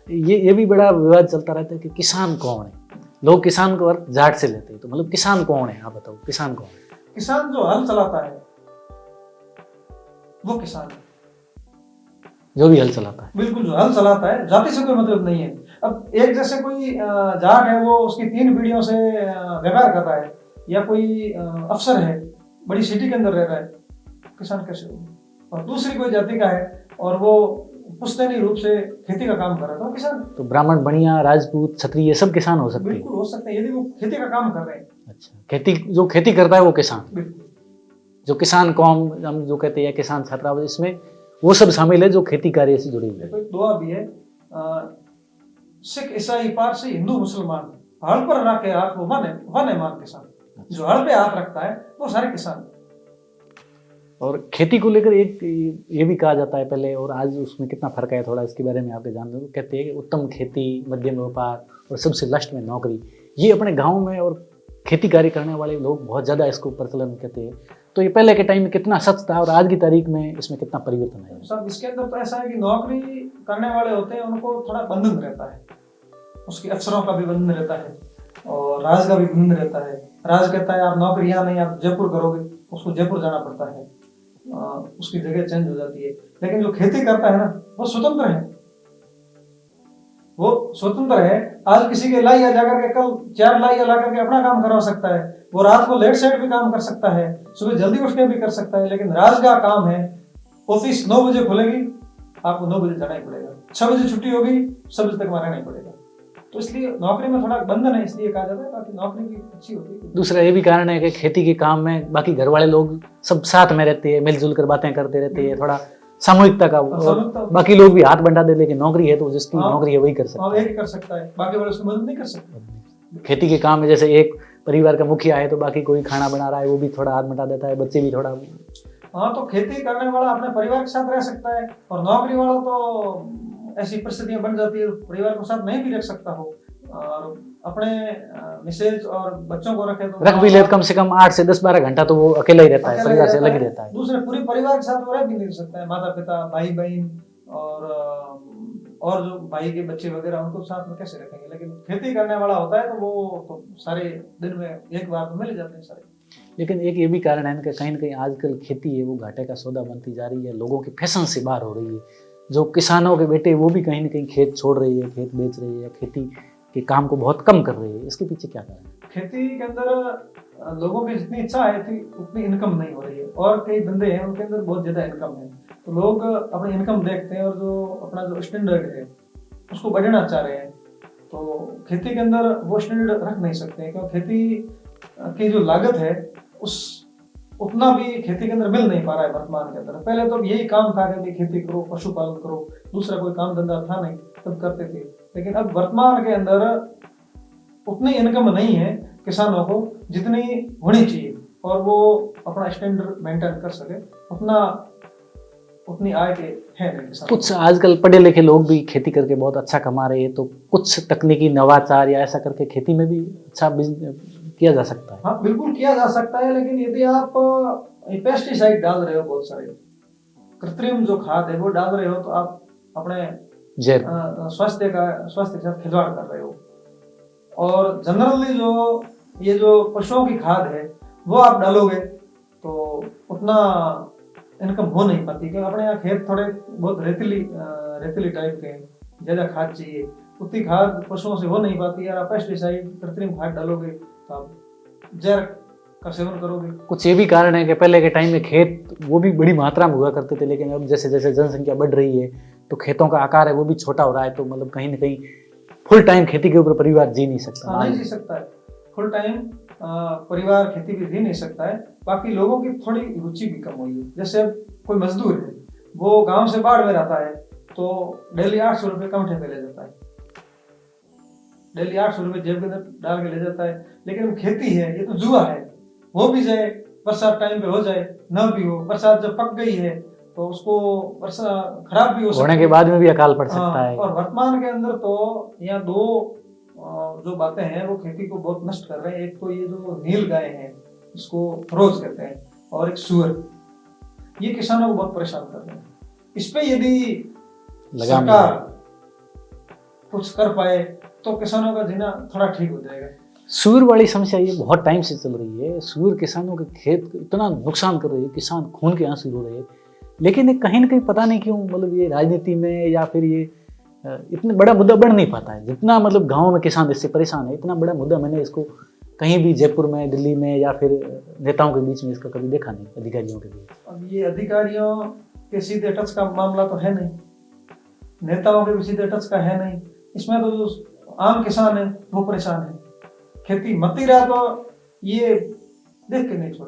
Speaker 2: की।
Speaker 1: ये भी बड़ा विवाद चलता रहता है कि किसान कौन है। लोग किसान को अर्थ जाट से लेते हैं, तो मतलब किसान कौन है, आप बताओ किसान कौन है?
Speaker 2: किसान जो हल चलाता है वो किसान है,
Speaker 1: जो भी हल चलाता है।
Speaker 2: बिल्कुल, जो हल चलाता है, जाति से कोई मतलब नहीं है। अब एक जैसे कोई जाट है, वो उसकी 3 पीढ़ियों से व्यापार कर रहा है, या कोई अफसर है बड़ी सिटी के अंदर रह रहा है, किसान कैसे होगा? और दूसरी कोई जाति का है और वो पुश्तैनी रूप से खेती का काम कर रहा है, तो किसान।
Speaker 1: तो ब्राह्मण, बनिया, राजपूत, क्षत्रिय सब किसान हो सकते हैं?
Speaker 2: बिल्कुल हो सकते हैं, यदि वो खेती का काम कर रहे हैं।
Speaker 1: अच्छा, जो खेती करता है वो किसान।
Speaker 2: बिल्कुल,
Speaker 1: जो किसान कौम हम जो कहते हैं किसान छात्रावास, इसमें वो सब शामिल है जो खेती कार्य से जुड़े हुए हैं।
Speaker 2: एक दुआ भी है, सिख ईसाई पारसी हिंदू मुसलमान हल पर रखे हाथ वो वन है मान किसान। जो हल पे हाथ रखता है वो सारे किसान।
Speaker 1: और खेती को लेकर एक ये भी कहा जाता है पहले और आज उसमें कितना फर्क है, थोड़ा इसके बारे में आपके जान दो। कहते हैं कि उत्तम खेती, मध्यम व्यापार और सबसे लास्ट में नौकरी, ये अपने गाँव में और खेती कार्य करने वाले लोग बहुत ज़्यादा इसको प्रचलन कहते हैं। तो ये पहले के टाइम में कितना सच था और आज की तारीख में इसमें कितना परिवर्तन है?
Speaker 2: सब इसके अंदर तो ऐसा है कि नौकरी करने वाले होते हैं उनको थोड़ा बंधन रहता है, उसके अफसरों का भी बंधन रहता है और राज का भी बंधन रहता है। राज कहता है आप नौकरी यहाँ नहीं, आप जयपुर करोगे, उसको जयपुर जाना पड़ता है, उसकी जगह चेंज हो जाती है। लेकिन जो खेती करता है ना, वो स्वतंत्र है, वो स्वतंत्र है। आज किसी के लाइया जाकर के कल 4 लाइया ला करके अपना काम करवा सकता है, वो रात को लेट सेट भी काम कर सकता है, सुबह जल्दी उठ के भी कर सकता है। लेकिन राज का काम है, ऑफिस 9 बजे खुलेगी, आपको 9 बजे जाना ही पड़ेगा, 6 बजे छुट्टी होगी, 6 बजे तक रहना ही पड़ेगा। तो इसलिए नौकरी में थोड़ा बंधन है, इसलिए कहा जाता है, बाकी नौकरी भी अच्छी होती है।
Speaker 1: दूसरा ये भी कारण है कि खेती के काम में बाकी घर वाले लोग सब साथ में रहते हैं, मिलजुल कर बातें करते रहते हैं, थोड़ा सामूहिकता का। बाकी लोग भी हाथ बंटा दे, लेकिन नौकरी है तो जिसकी नौकरी है वही कर सकता है,
Speaker 2: यही कर सकता है, बाकी वाले उसकी मदद नहीं कर सकते।
Speaker 1: खेती के काम में जैसे एक परिवार का मुखिया है तो बाकी कोई खाना बना रहा है वो भी थोड़ा हाथ बटा देता है, बच्चे भी थोड़ा।
Speaker 2: हाँ, तो खेती करने वाला अपने परिवार के साथ रह सकता है, और नौकरी वाला तो ऐसी परिस्थितियां बन जाती है परिवार के साथ नहीं भी रख सकता हो, और अपने मिसेज और बच्चों को रखे तो
Speaker 1: रख भी ले तो कम से कम 8 से 10-12 घंटा तो वो अकेला ही रहता है,
Speaker 2: अकेला ही
Speaker 1: परिवार से
Speaker 2: रहता
Speaker 1: अलग ही
Speaker 2: है।
Speaker 1: रहता है।
Speaker 2: दूसरे पूरे परिवार के साथ वो रह भी नहीं सकता है, माता पिता भाई बहन और जो भाई के बच्चे वगैरह उनको साथ में कैसे रखेंगे। लेकिन खेती करने वाला होता है तो वो तो सारे दिन में एक बार तो मिल जाते हैं सारे।
Speaker 1: लेकिन एक ये भी कारण है कि कहीं ना कहीं आजकल खेती है वो घाटे का सौदा बनती जा रही है, लोगों के फैशन से बाहर हो रही है। जो किसानों के बेटे वो भी कहीं ना कहीं खेत छोड़ रही है, खेत बेच रही है, खेती के काम को बहुत कम कर रही है। इसके पीछे क्या कारण है?
Speaker 2: खेती के अंदर लोगों की जितनी इच्छा है थी उतनी इनकम नहीं हो रही है, और कई बंदे हैं उनके अंदर बहुत ज्यादा इनकम है, तो लोग अपनी इनकम देखते हैं और जो अपना जो स्टैंडर्ड है उसको बढ़ाना चाह रहे हैं। तो खेती के अंदर वो स्टैंडर्ड रख नहीं सकते, क्योंकि खेती की जो लागत है उस उतना भी खेती के अंदर मिल नहीं पा रहा है वर्तमान के अंदर। पहले तो यही काम था कि खेती करो, पशुपालन करो, दूसरा कोई काम धंधा था नहीं तब करते थे। लेकिन अब वर्तमान के अंदर उतनी इनकम नहीं है किसानों को जितनी होनी चाहिए, और वो अपना स्टैंडर्ड मेंटेन कर सके उतनी आय के है नहीं किसान।
Speaker 1: कुछ आजकल पढ़े लिखे लोग भी खेती करके बहुत अच्छा कमा रहे हैं, तो कुछ तकनीकी नवाचार या ऐसा करके खेती में भी अच्छा किया जा सकता है।
Speaker 2: हाँ, बिल्कुल किया जा सकता है, लेकिन यदि आप पेस्टिसाइड डाल रहे हो, बहुत सारे कृत्रिम जो खाद है वो डाल रहे हो, तो आप अपने स्वास्थ्य के साथ खिलवाड़ कर रहे हो। और जनरली ये जो पशुओं की खाद है वो आप डालोगे तो उतना इनकम हो नहीं पाती, क्योंकि अपने यहाँ खेत थोड़े बहुत रेतीली टाइप के हैं, ज्यादा खाद चाहिए, उतनी खाद पशुओं से हो नहीं पाती। यार आप पेस्टिसाइड कृत्रिम खाद डालोगे तो आप जहर का सेवन करोगे।
Speaker 1: कुछ ये भी कारण है कि पहले के टाइम में खेत वो भी बड़ी मात्रा में हुआ करते थे, लेकिन अब जैसे जैसे जनसंख्या बढ़ रही है तो खेतों का आकार है वो भी छोटा हो रहा है, तो मतलब कहीं ना कहीं फुल टाइम खेती के ऊपर परिवार जी नहीं सकता।
Speaker 2: नहीं जी सकता है, फुल टाइम परिवार खेती भी जी नहीं सकता है। बाकी लोगों की थोड़ी रुचि भी कम हुई है। जैसे अब कोई मजदूर है, वो गांव से बाढ़ में रहता है तो डेली 800 रुपये कमठे पे ले जाता है, डेली 800 रुपये जेब के अंदर डाल के ले जाता है। लेकिन खेती है, ये तो जुआ है, वो भी जाए बरसात टाइम पे हो जाए, ना भी हो, बरसात जब पक गई है तो उसको वर्षा खराब भी हो सकती है,
Speaker 1: होने के बाद में भी अकाल पड़ सकता है।
Speaker 2: और वर्तमान के अंदर तो यहाँ दो जो बातें हैं वो खेती को बहुत नष्ट कर रहे हैं। एक तो ये जो नील गाय है इसको रोज कहते हैं, और एक सुअर, ये किसानों को बहुत परेशान कर रहे हैं। इस पे यदि सरकार कुछ कर पाए तो किसानों का जीना थोड़ा ठीक हो जाएगा।
Speaker 1: सूअर वाली समस्या ये बहुत टाइम से चल रही है। सूअर किसानों के खेत को इतना नुकसान कर रही है, किसान खून के आंसू रो रहे हैं, लेकिन ये कहीं ना कहीं पता नहीं क्यों मतलब ये राजनीति में या फिर ये इतना बड़ा मुद्दा बढ़ नहीं पाता है। जितना मतलब गाँव में किसान इससे परेशान है, इतना बड़ा मुद्दा मैंने इसको कहीं भी जयपुर में, दिल्ली में या फिर नेताओं के बीच में इसका कभी देखा नहीं, अधिकारियों के बीच।
Speaker 2: अब ये अधिकारियों के सीधे टच का मामला तो है नहीं, नेताओं के भी सीधे टच का है नहीं, इसमें तो जो आम किसान है वो परेशान है। खेती मती रहा तो ये देख के नहीं छोड़।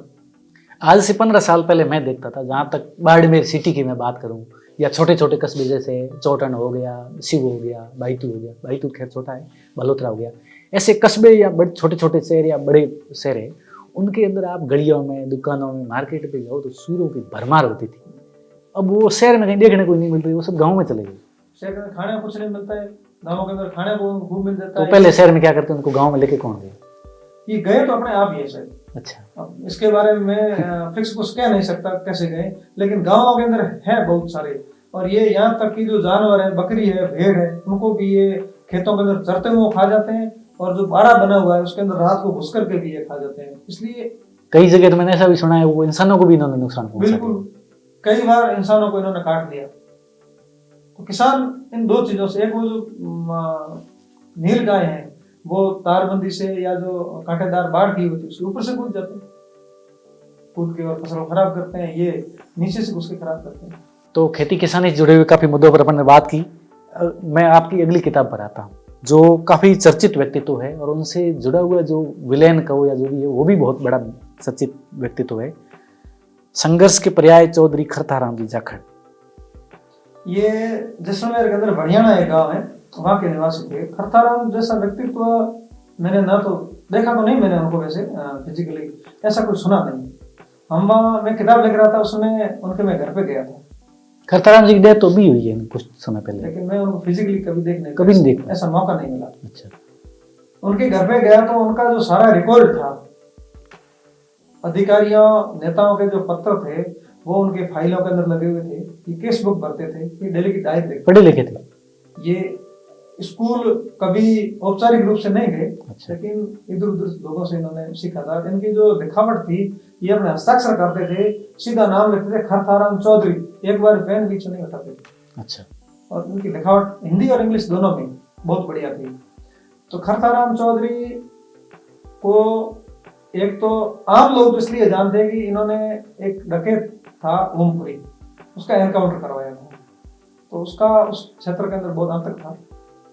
Speaker 1: आज से 15 साल पहले मैं देखता था, जहाँ तक बाड़मेर सिटी की मैं बात करूँ या छोटे छोटे कस्बे जैसे चौटन हो गया, शिव हो गया, भाईतू हो गया, भाईतू खैर छोटा है, बलोत्रा हो गया, ऐसे कस्बे या बड़े छोटे छोटे शहर या बड़े शहर है, उनके अंदर आप गलियों में, दुकानों में, मार्केट पे जाओ तो सूरों की भरमार होती थी। अब वो शहर में कहीं देखने को नहीं मिल रही, वो सब गाँव में चले गए।
Speaker 2: शहर में खाने को कुछ नहीं मिलता है, गाँव के अंदर खाने को खूब मिल जाता
Speaker 1: तो
Speaker 2: है।
Speaker 1: पहले शहर में क्या करते, उनको गाँव में लेके कौन गए?
Speaker 2: ये गए तो अपने आप ही है शायद।
Speaker 1: अच्छा,
Speaker 2: अब इसके बारे में मैं फिक्स कुछ कह नहीं सकता कैसे गए, लेकिन गाँव के अंदर है बहुत सारे। और ये यहाँ तक कि जो जानवर है, बकरी है, भेड़ है, उनको भी ये खेतों के अंदर चरते हुए खा जाते हैं, और जो बाड़ा बना हुआ है उसके अंदर रात को घुस करके भी ये खा जाते हैं। इसलिए
Speaker 1: कई जगह तो मैंने ऐसा भी सुना है वो इंसानों को भी इन्होंने नुकसान पहुंचाया।
Speaker 2: बिल्कुल, कई बार इंसानों को इन्होंने काट दिया। तो किसान इन दो चीजों से, एक वो जो नील गाय है वो तारबंदी से या जो कांटेदार बाढ़ की होती है उसके ऊपर से कूद जाते हैं, कूद के और फसल खराब करते हैं, ये नीचे से घुस के खराब करते हैं।
Speaker 1: तो खेती किसानी से जुड़े हुए काफ़ी मुद्दों पर अपन ने बात की। मैं आपकी अगली किताब पर आता हूँ जो काफ़ी चर्चित व्यक्तित्व है, और उनसे जुड़ा हुआ जो विलेन कहो या जो भी है वो भी बहुत बड़ा चर्चित व्यक्तित्व है। संघर्ष के पर्याय चौधरी खरताराम जी जाखड़।
Speaker 2: ये जैसलमेर के अंदर भड़ियाना एक गाँव है, वहाँ के निवासी थे। खरताराम जैसा व्यक्तित्व मैंने ना तो देखा तो नहीं मैंने उनको वैसे फिजिकली, ऐसा कुछ सुना नहीं। मैं किताब लिख रहा था उसमें उनके मैं घर पे गया था,
Speaker 1: खरताराम जी की डेथ तो भी हुई है कुछ समय पहले,
Speaker 2: लेकिन मैं उनको फिजिकली
Speaker 1: कभी नहीं देख पाया।
Speaker 2: ऐसा मौका नहीं मिला।
Speaker 1: अच्छा।
Speaker 2: उनके घर पे गया तो उनका जो सारा रिकॉर्ड था, अधिकारियों नेताओं के जो पत्र थे वो उनके फाइलों के अंदर लगे हुए थे। ये केस बुक भरते थे, ये डेली की डायरी लिखते,
Speaker 1: पढ़े लिखे थे।
Speaker 2: ये स्कूल कभी औपचारिक रूप से नहीं गए,
Speaker 1: अच्छा।
Speaker 2: लेकिन इधर उधर लोगों से इन्होंने सीखा था। इनकी जो लिखावट थी, ये अपने हस्ताक्षर करते थे, सीधा नाम लिखते थे खरताराम चौधरी, एक बार पेन बीच नहीं उठाते थे।
Speaker 1: अच्छा।
Speaker 2: और इनकी लिखावट हिंदी और इंग्लिश दोनों में बहुत बढ़िया थी। तो खरताराम चौधरी को एक तो आम लोग इसलिए जानते हैं कि इन्होंने एक डकैत था ओमपुरी, उसका एनकाउंटर करवाया था, तो उसका उस क्षेत्र के अंदर बहुत आतंक था।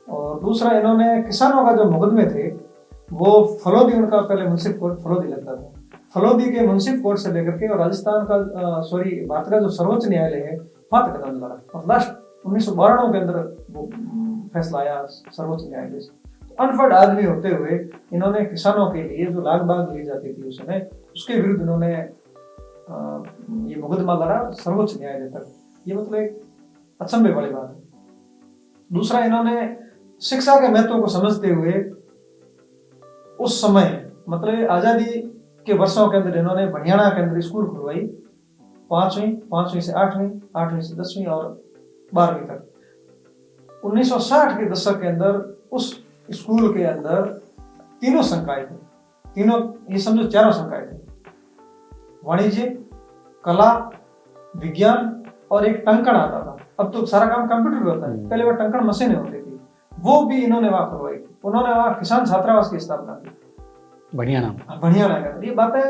Speaker 2: और दूसरा, इन्होंने किसानों का जो मुकदमे थे वो फलोदी, उनका पहले मुंसिफ कोर्ट फलोदी लगता था, फलोदी के मुंसिफ कोर्ट से लेकर के और राजस्थान का भारत का जो सर्वोच्च न्यायालय है वहां तक कदम लड़ा, और लास्ट 1992 के अंदर वो फैसला आया सर्वोच्च न्यायालय से। अनपढ़ आदमी होते हुए इन्होंने किसानों के लिए जो लाग बाग ली जाती थी उस समय, उसके विरुद्ध इन्होंने ये मुकदमा लड़ा सर्वोच्च न्यायालय तक। ये मतलब एक अचंभे वाली बात है। दूसरा, इन्होंने शिक्षा के महत्व को समझते हुए उस समय मतलब आजादी के वर्षों के अंदर इन्होंने हरियाणा के अंदर स्कूल खुलवाई, पांचवीं से 8वीं, 8वीं से 10वीं और 12वीं तक। 1960 के दशक के अंदर उस स्कूल के अंदर तीनों संकाय थे, तीनों ये समझो चारों संकाय थे, वाणिज्य, कला, विज्ञान और एक टंकण आता था। अब तो सारा काम कंप्यूटर पे होता है, पहले वो टंकण मशीनें होती थी, वो भी इन्होंने वहां करवाई। उन्होंने वहां किसान छात्रावास की स्थापना की,
Speaker 1: बढ़िया नाम।
Speaker 2: बढ़िया नाम। ये बातें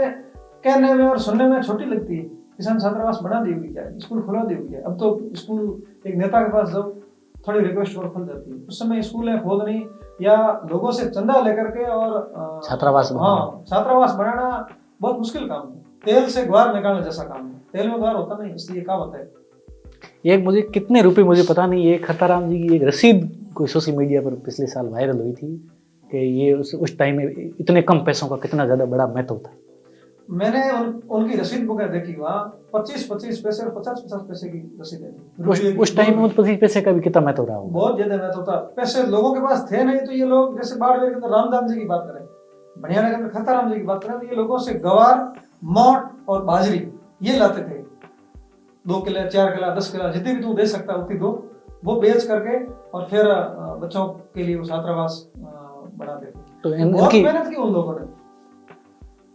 Speaker 2: कहने में और सुनने में छोटी लगती है, किसान छात्रावास बना दी हुई क्या है, स्कूल खुला दी हुई है। अब तो स्कूल एक नेता के पास जाओ, थोड़ी रिक्वेस्ट और खुल जाती है। उस समय स्कूलें खोदनी या लोगों से चंदा लेकर के और
Speaker 1: छात्रावास
Speaker 2: बनाना बहुत मुश्किल काम है, तेल से ग्वार निकालने जैसा काम है, तेल में ग्वार होता नहीं, इसलिए कहावत है।
Speaker 1: एक मुझे कितने रुपए मुझे पता नहीं, ये खरताराम जी की एक रसीद कोई सोशल मीडिया पर पिछले साल वायरल हुई थी कि ये उस टाइम में इतने कम पैसों का कितना ज्यादा बड़ा महत्व था।
Speaker 2: मैंने उनकी रसीद बुकें देखी, वहाँ 25-25 पैसे और 50-50 पैसे की रसीदें थी।
Speaker 1: उस टाइम में 25 पैसे का भी कितना महत्व रहा होगा,
Speaker 2: बहुत ज्यादा महत्व था। पैसे लोगों के पास थे नहीं, तो ये लोग जैसे बाड़मेर के अंदर रामदास जी की बात करें, हरियाणा के अंदर खरताराम जी की बात करें, तो ये लोगों से गवार, मोट और बाजरी ये लाते थे, 2 किला, 4 किला, 10 किला, जितनी भी तू दे सकता उतनी दो, वो बेच करके और फिर बच्चों के लिए वो छात्रावास बनाते थे।
Speaker 1: तो
Speaker 2: बहुत मेहनत की उन लोगों ने।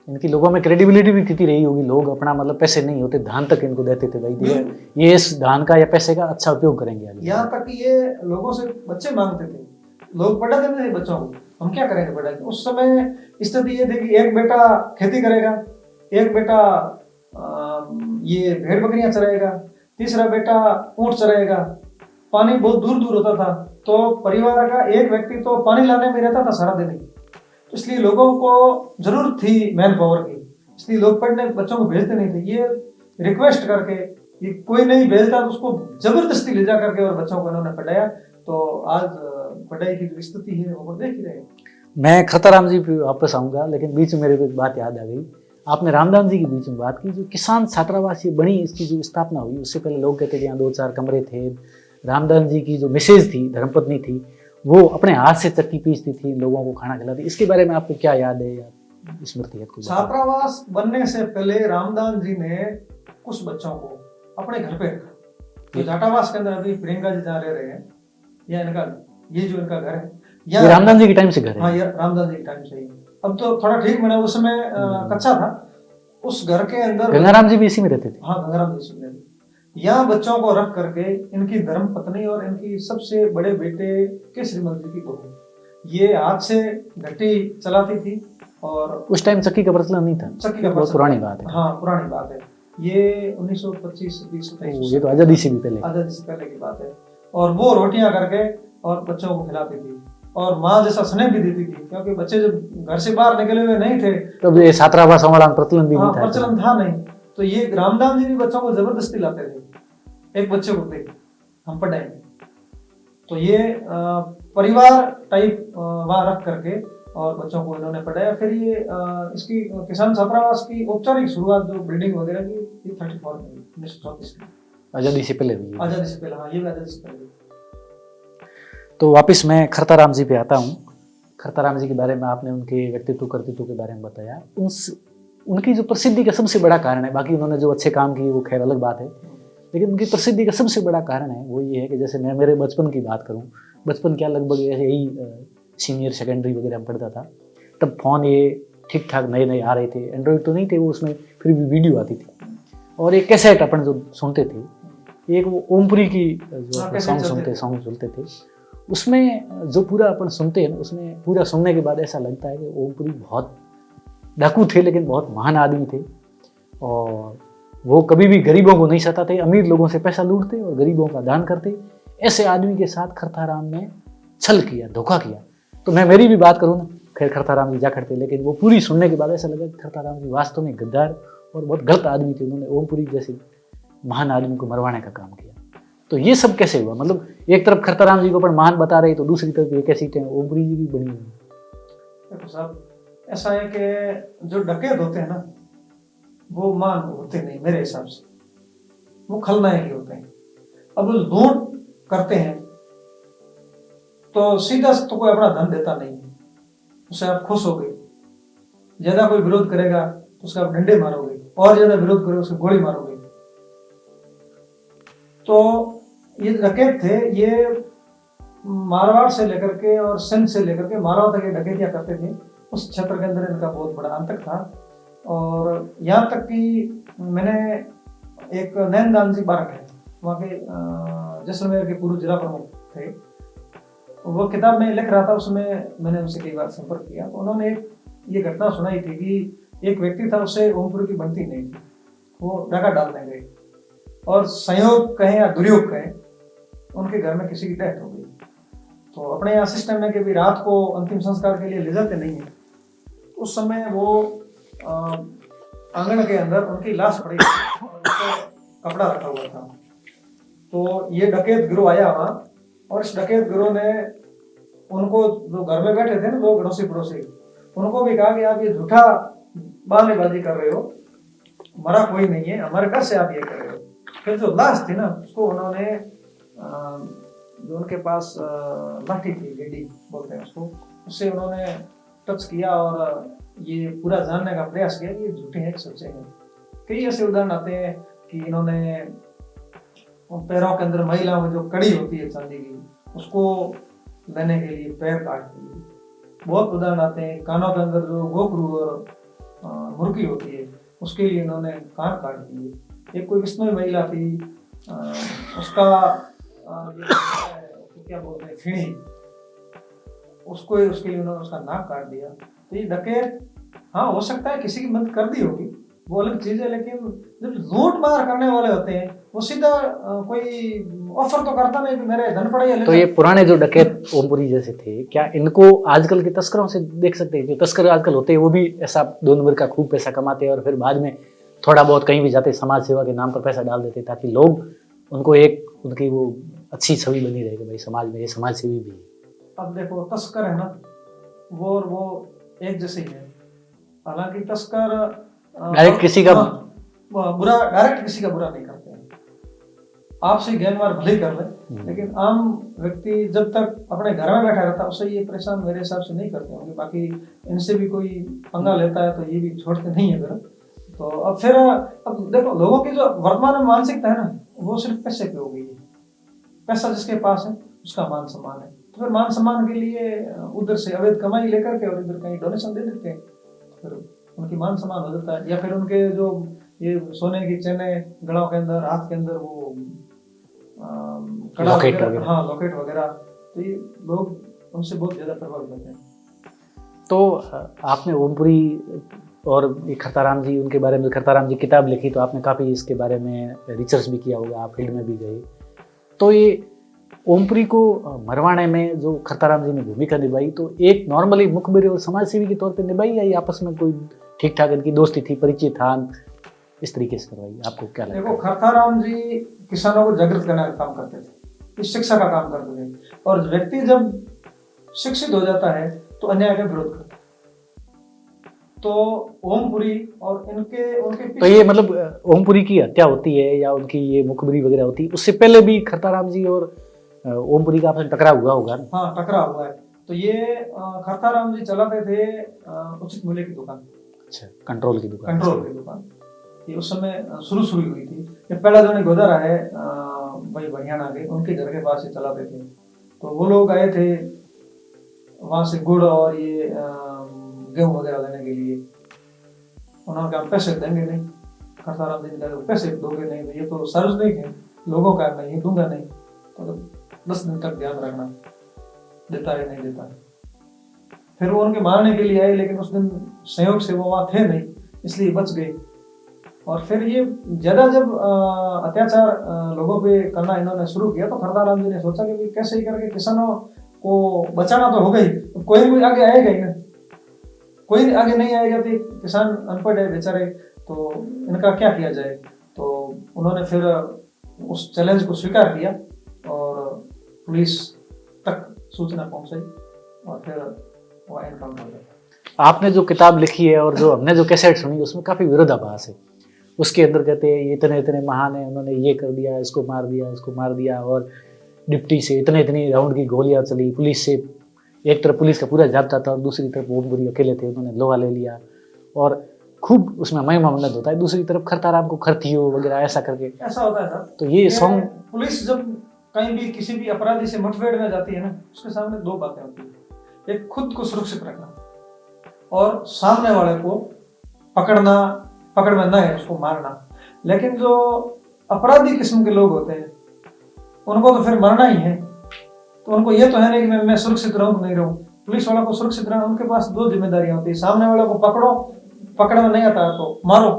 Speaker 1: इनकी लोगों में क्रेडिबिलिटी भी कितनी रही होगी, लोग अपना मतलब पैसे नहीं होते धान तक इनको देते थे, भाई ये इस धान का या पैसे का अच्छा उपयोग करेंगे आगे।
Speaker 2: यहाँ तक कि ये लोगों से बच्चे मांगते थे, लोग पढ़ा देते थे बच्चों को, हम क्या करेंगे पढ़ा के। उस समय स्थिति ये थी कि एक बेटा खेती करेगा, एक बेटा ये भेड़ बकरियां चराएगा, तीसरा बेटा ऊंट चराएगा। पानी बहुत दूर दूर होता था, तो परिवार का एक व्यक्ति तो पानी लाने में रहता था सारा दिन, इसलिए लोगों को जरूरत थी मैन पावर की, इसलिए लोग पढ़ने बच्चों को भेजते नहीं थे। ये रिक्वेस्ट करके, ये कोई नहीं भेजता तो उसको जबरदस्ती ले जा करके और बच्चों को इन्होंने पढ़ाया। तो आज पढ़ाई की जो स्थिति है वो देख ही रहे हैं।
Speaker 1: मैं खरताराम जी पे वापस आऊंगा, लेकिन बीच में मेरे को एक बात याद आ गई। आपने रामदास जी की बीच में बात की, जो किसान छात्रावास ये बनी, इसकी जो स्थापना हुई, उससे पहले लोग कहते थे यहाँ 2-4 कमरे थे। रामदास जी की जो मिसेज थी, धर्मपत्नी थी, वो अपने हाथ से चक्की पीसती थी, लोगों को खाना खिलाती। इसके बारे में आपको क्या याद है या स्मृति है?
Speaker 2: छात्रावास बनने से पहले रामदास जी ने कुछ बच्चों को अपने घर पे रखा। तो जाटावास के अंदर अभी प्रियंका जी जहाँ रह रहे हैं, या इनका ये जो इनका घर है,
Speaker 1: ये रामदास जी के टाइम से घर है।
Speaker 2: हाँ, ये रामदास जी के टाइम से ही। अब तो थोड़ा ठीक बना, उस समय कच्चा था। उस घर के अंदर
Speaker 1: गंगाराम जी भी इसी में रहते थे।
Speaker 2: हाँ, गंगाराम जी में यहाँ बच्चों को रख करके इनकी धर्म पत्नी और इनकी सबसे बड़े बेटे के श्रीमंत जी की बहू, ये हाथ से घटी चलाती थी। और
Speaker 1: उस टाइम चक्की का प्रचलन नहीं था,
Speaker 2: चक्की का
Speaker 1: बहुत पुरानी बात है।
Speaker 2: हाँ, पुरानी बात है, ये 1925-27
Speaker 1: ये तो आजादी से भी पहले,
Speaker 2: आजादी से पहले की बात है। और वो रोटियां करके और बच्चों को खिलाती थी, और माँ जैसा स्नेह भी देती थी, क्योंकि बच्चे जब घर से बाहर निकले हुए नहीं थे
Speaker 1: तब ये छात्रावास प्रचलन भी नहीं था,
Speaker 2: प्रचलन था नहीं। तो ये रामदास जी भी बच्चों को जबरदस्ती लाते थे, एक बच्चे को देख हम पढ़ाएंगे। तो ये परिवार टाइप वहां रख करके और बच्चों को इन्होंने पढ़ाया। फिर ये इसकी किसान छात्रावास की औपचारिक शुरुआत जो बिल्डिंग वगैरह की, ये 34 में 1934 में,
Speaker 1: आज़ादी से पहले हुई है।
Speaker 2: आज़ादी से पहले। हाँ, ये भी आज़ादी से पहले।
Speaker 1: तो वापस मैं खरताराम जी पे आता हूँ। खरताराम जी के बारे में आपने उनके व्यक्तित्व कर्तृत्व के बारे में बताया। उनकी जो प्रसिद्धि का सबसे बड़ा कारण है, बाकी उन्होंने जो अच्छे काम किए वो खैर अलग बात है, लेकिन उनकी प्रसिद्धि का सबसे बड़ा कारण है वो ये है कि जैसे मैं मेरे बचपन की बात करूँ, बचपन क्या लगभग ऐसे यही सीनियर सेकेंडरी वगैरह में पढ़ता था, तब फ़ोन ये ठीक ठाक नए नए आ रहे थे, एंड्रॉयड तो नहीं थे वो, उसमें फिर भी वीडियो आती थी और एक कैसेट अपन जो सुनते थे, एक वो ओमपुरी की जो सॉन्ग सुनते थे, उसमें जो पूरा अपन सुनते हैं ना, उसमें पूरा सुनने के बाद ऐसा लगता है कि ओमपुरी बहुत डाकू थे लेकिन बहुत महान आदमी थे और वो कभी भी गरीबों को नहीं सताते, अमीर लोगों से पैसा लूटते और गरीबों का दान करते। ऐसे आदमी के साथ खरताराम ने छल किया, धोखा किया। तो मैं मेरी भी बात करूँ ना, खैर खरताराम जी जा करते, लेकिन वो पूरी सुनने के बाद ऐसा लगा कि खरताराम जी वास्तव में गद्दार और बहुत गलत आदमी थे। उन्होंने ओमपुरी जैसे महान आदमी को मरवाने का काम किया। तो ये सब कैसे हुआ? मतलब एक तरफ खरताराम जी को अपन महान बता रहे, तो दूसरी तरफ ये कैसी थे ओमपुरी जी भी बनी हुई।
Speaker 2: देखो साहब, ऐसा है कि जो डकैत होते हैं ना, वो मान होते नहीं मेरे हिसाब से, वो खलनायक ही होते हैं। अब वो लूट करते हैं तो सीधा तो कोई अपना धन देता नहीं है, उससे आप खुश हो गए। ज्यादा कोई विरोध करेगा तो उसका आप डंडे मारोगे, और ज्यादा विरोध करोगे उसको गोली मारोगे। तो ये डकैत थे, ये मारवाड़ से लेकर के और सिंध से लेकर के मालवा तक ये डकैतियां करते थे। उस क्षेत्र के अंदर इनका बहुत बड़ा अंतक था। और यहाँ तक कि मैंने एक नैनदान जी बारक है, वहाँ के जैसलमेर के पूर्व जिला प्रमुख थे, वो किताब में लिख रहा था, उसमें मैंने उनसे कई बार संपर्क किया। तो उन्होंने एक ये घटना सुनाई थी कि एक व्यक्ति था, उससे ओमपुरी की बनती नहीं थी, वो डाका डालने गए और संयोग कहें या दुर्योग कहें, उनके घर में किसी की डेथ हो गई। तो अपने यहाँ सिस्टम है कि भी रात को अंतिम संस्कार के लिए ले जाते नहीं है। उस समय वो आंगन के अंदर उनकी लाश पड़ी और उसको कपड़ा रखा हुआ था। तो ये डकैत गिरोह आया वहाँ, और इस डकैत गिरोह ने उनको, जो घर में बैठे थे ना लोग अड़ोसी पड़ोसी, उनको भी कहा कि आप ये झूठा बहानेबाजी कर रहे हो, मरा कोई नहीं है, हमारे घर से आप ये कर रहे हो। फिर जो लाश थी ना, उसको उन्होंने जो उनके पास लाठी थी, गेडी बोलते हैं उसको, उससे उन्होंने टच किया और ये पूरा जानने का प्रयास किया कि ये झूठे हैं कि सच्चे हैं। कई ऐसे उदाहरण आते हैं कि इन्होंने पैरों के अंदर महिलाओं में जो कड़ी होती है चांदी की, उसको लेने के लिए पैर काट दिए। बहुत उदाहरण आते हैं, कानों के अंदर जो गोखरू और मुर्गी होती है, उसके लिए इन्होंने कान काट दिए। एक कोई विष्णु महिला थी, उसका क्या बोलते हैं, खिणी, उसको उसके लिए उन्होंने उसका नाक काट दिया। तो ये डकैत, हाँ हो सकता है किसी की मदद कर दी होगी, वो अलग चीज है, लेकिन जब लूट मार करने वाले होते हैं वो सीधा कोई ऑफर तो करता नहीं कि मेरे धन पड़े।
Speaker 1: तो ये पुराने जो डकैत ओमपुरी जैसे थे, क्या इनको आजकल के तस्करों से देख सकते हैं? जो तस्कर आजकल होते हैं वो भी ऐसा 2 नंबर का खूब पैसा कमाते हैं और फिर बाद में थोड़ा बहुत कहीं भी जाते समाज सेवा के नाम पर पैसा डाल देते, ताकि लोग उनको एक उनकी वो अच्छी छवि बनी रहे कि भाई समाज में ये समाज सेवी भी है।
Speaker 2: अब देखो, तस्कर है ना, वो और वो एक जैसे ही है। हालांकि तस्कर
Speaker 1: डायरेक्ट किसी का
Speaker 2: बुरा, डायरेक्ट किसी का बुरा नहीं करते हैं, आपसे गैरमार भले कर ले, लेकिन आम व्यक्ति जब तक अपने घर में बैठा रहता है उससे ये परेशान मेरे हिसाब से नहीं करते होंगे। बाकी इनसे भी कोई पंगा लेता है तो ये भी छोड़ते नहीं है घर। तो अब फिर अब देखो, लोगों की जो वर्तमान में मानसिकता है ना, वो सिर्फ पैसे पे हो गई है। पैसा जिसके पास है उसका मान सम्मान है, तो फिर मान सम्मान के लिए उधर से अवैध कमाई लेकर के और इधर कहीं डोनेशन दे देते हैं, फिर उनकी मान सम्मान हो जाता है। या फिर उनके जो ये सोने की चेनें गलों के अंदर, हाथ के अंदर वो कड़ा वगैरह, हाँ लॉकेट वगैरह, तो ये लोग उनसे बहुत ज्यादा प्रभावित होते हैं।
Speaker 1: तो आपने ओमपुरी और खरताराम जी, उनके बारे में खरताराम जी किताब लिखी, तो आपने काफ़ी इसके बारे में रिसर्च भी किया होगा, आप फील्ड में भी गए। तो ये ओमपुरी को मरवाने में जो खरताराम जी ने भूमिका निभाई, तो एक नॉर्मली मुखबिर और समाज सेवी के तौर पे निभाई, या ये आपस में कोई ठीक ठाक इनकी दोस्ती थी, परिचय था, इस तरीके से करवाई? आपको क्या लगता है?
Speaker 2: देखो, खरताराम जी किसानों को जागृत करने का काम करते थे, शिक्षा का काम करते थे, और व्यक्ति जब शिक्षित हो जाता है तो अन्याय का विरोध करता है। तो ओमपुरी और इनके उनके
Speaker 1: तो
Speaker 2: पीछे
Speaker 1: ये मतलब ओमपुरी की हत्या होती है या उनकी ये मुखबरी वगैरह होती है, उससे पहले भी खरताराम जी और ओमपुरी का आपस में टकराव हुआ होगा ना?
Speaker 2: हाँ टकराव हुआ है। तो ये खरताराम जी चलाते थे उचित मूल्य की दुकान,
Speaker 1: अच्छा, कंट्रोल की दुकान।
Speaker 2: कंट्रोल की दुकान। ये उस समय शुरू शुरू हुई थी। ये पहला जो गोदारा है भाई हरियाणा के, उनके घर के पास ही चलाते थे। तो वो लोग आए थे वहां से गुड़ और ये गेहूं वगैरह लेने के लिए। उन्होंने कहा पैसे देंगे नहीं। खरताराम जी ने कहा पैसे दोगे नहीं, तो ये तो सार्वजनिक है, लोगों का नहीं, दूंगा नहीं। तो 10 दिन तक ध्यान रखना देता है नहीं देता है। फिर वो उनके मारने के लिए आए, लेकिन उस दिन संयोग से वो वहां थे नहीं, इसलिए बच गए। और फिर ये ज्यादा जब अत्याचार लोगों पे करना इन्होंने शुरू किया, तो खरताराम जी ने सोचा कि कैसे ही करके किसानों को बचाना तो हो गई, कोई आगे आएगा ही ना, कोई आगे नहीं आएगा तो किसान अनपढ़ है बेचारे, तो इनका क्या किया जाए। तो उन्होंने फिर उस चैलेंज को स्वीकार किया और पुलिस तक सूचना पहुंचाई और फिर वो एनकाउंटर हो गया।
Speaker 1: आपने जो किताब लिखी है और जो हमने जो कैसेट सुनी उसमें काफी विरोधाभास है। उसके अंदर कहते हैं ये इतने इतने महान है, उन्होंने ये कर दिया, इसको मार दिया, इसको मार दिया, और डिप्टी से इतने इतनी राउंड की गोलियां चली, पुलिस से एक तरफ पुलिस का पूरा जाब्ता था और दूसरी तरफ ओमपुरी अकेले थे, उन्होंने लोहा ले लिया, और खूब उसमें महिमा मन्नत होता है। दूसरी तरफ खरताराम को खरथियो वगैरह ऐसा करके
Speaker 2: ऐसा होता है सर।
Speaker 1: तो ये सॉन्ग
Speaker 2: पुलिस जब कहीं भी किसी भी अपराधी से मुठभेड़ में जाती है ना, उसके सामने दो बातें होती है। एक खुद को सुरक्षित रखना और सामने वाले को पकड़ में ना है उसको मारना। लेकिन जो अपराधी किस्म के लोग होते हैं उनको तो फिर मरना ही है। तो उनको ये तो है नहीं कि मैं सुरक्षित रहूं नहीं रहूं। पुलिस वाला को सुरक्षित रहना, उनके पास दो जिम्मेदारियां होती है। सामने वाले को पकड़ में नहीं आता तो मारो,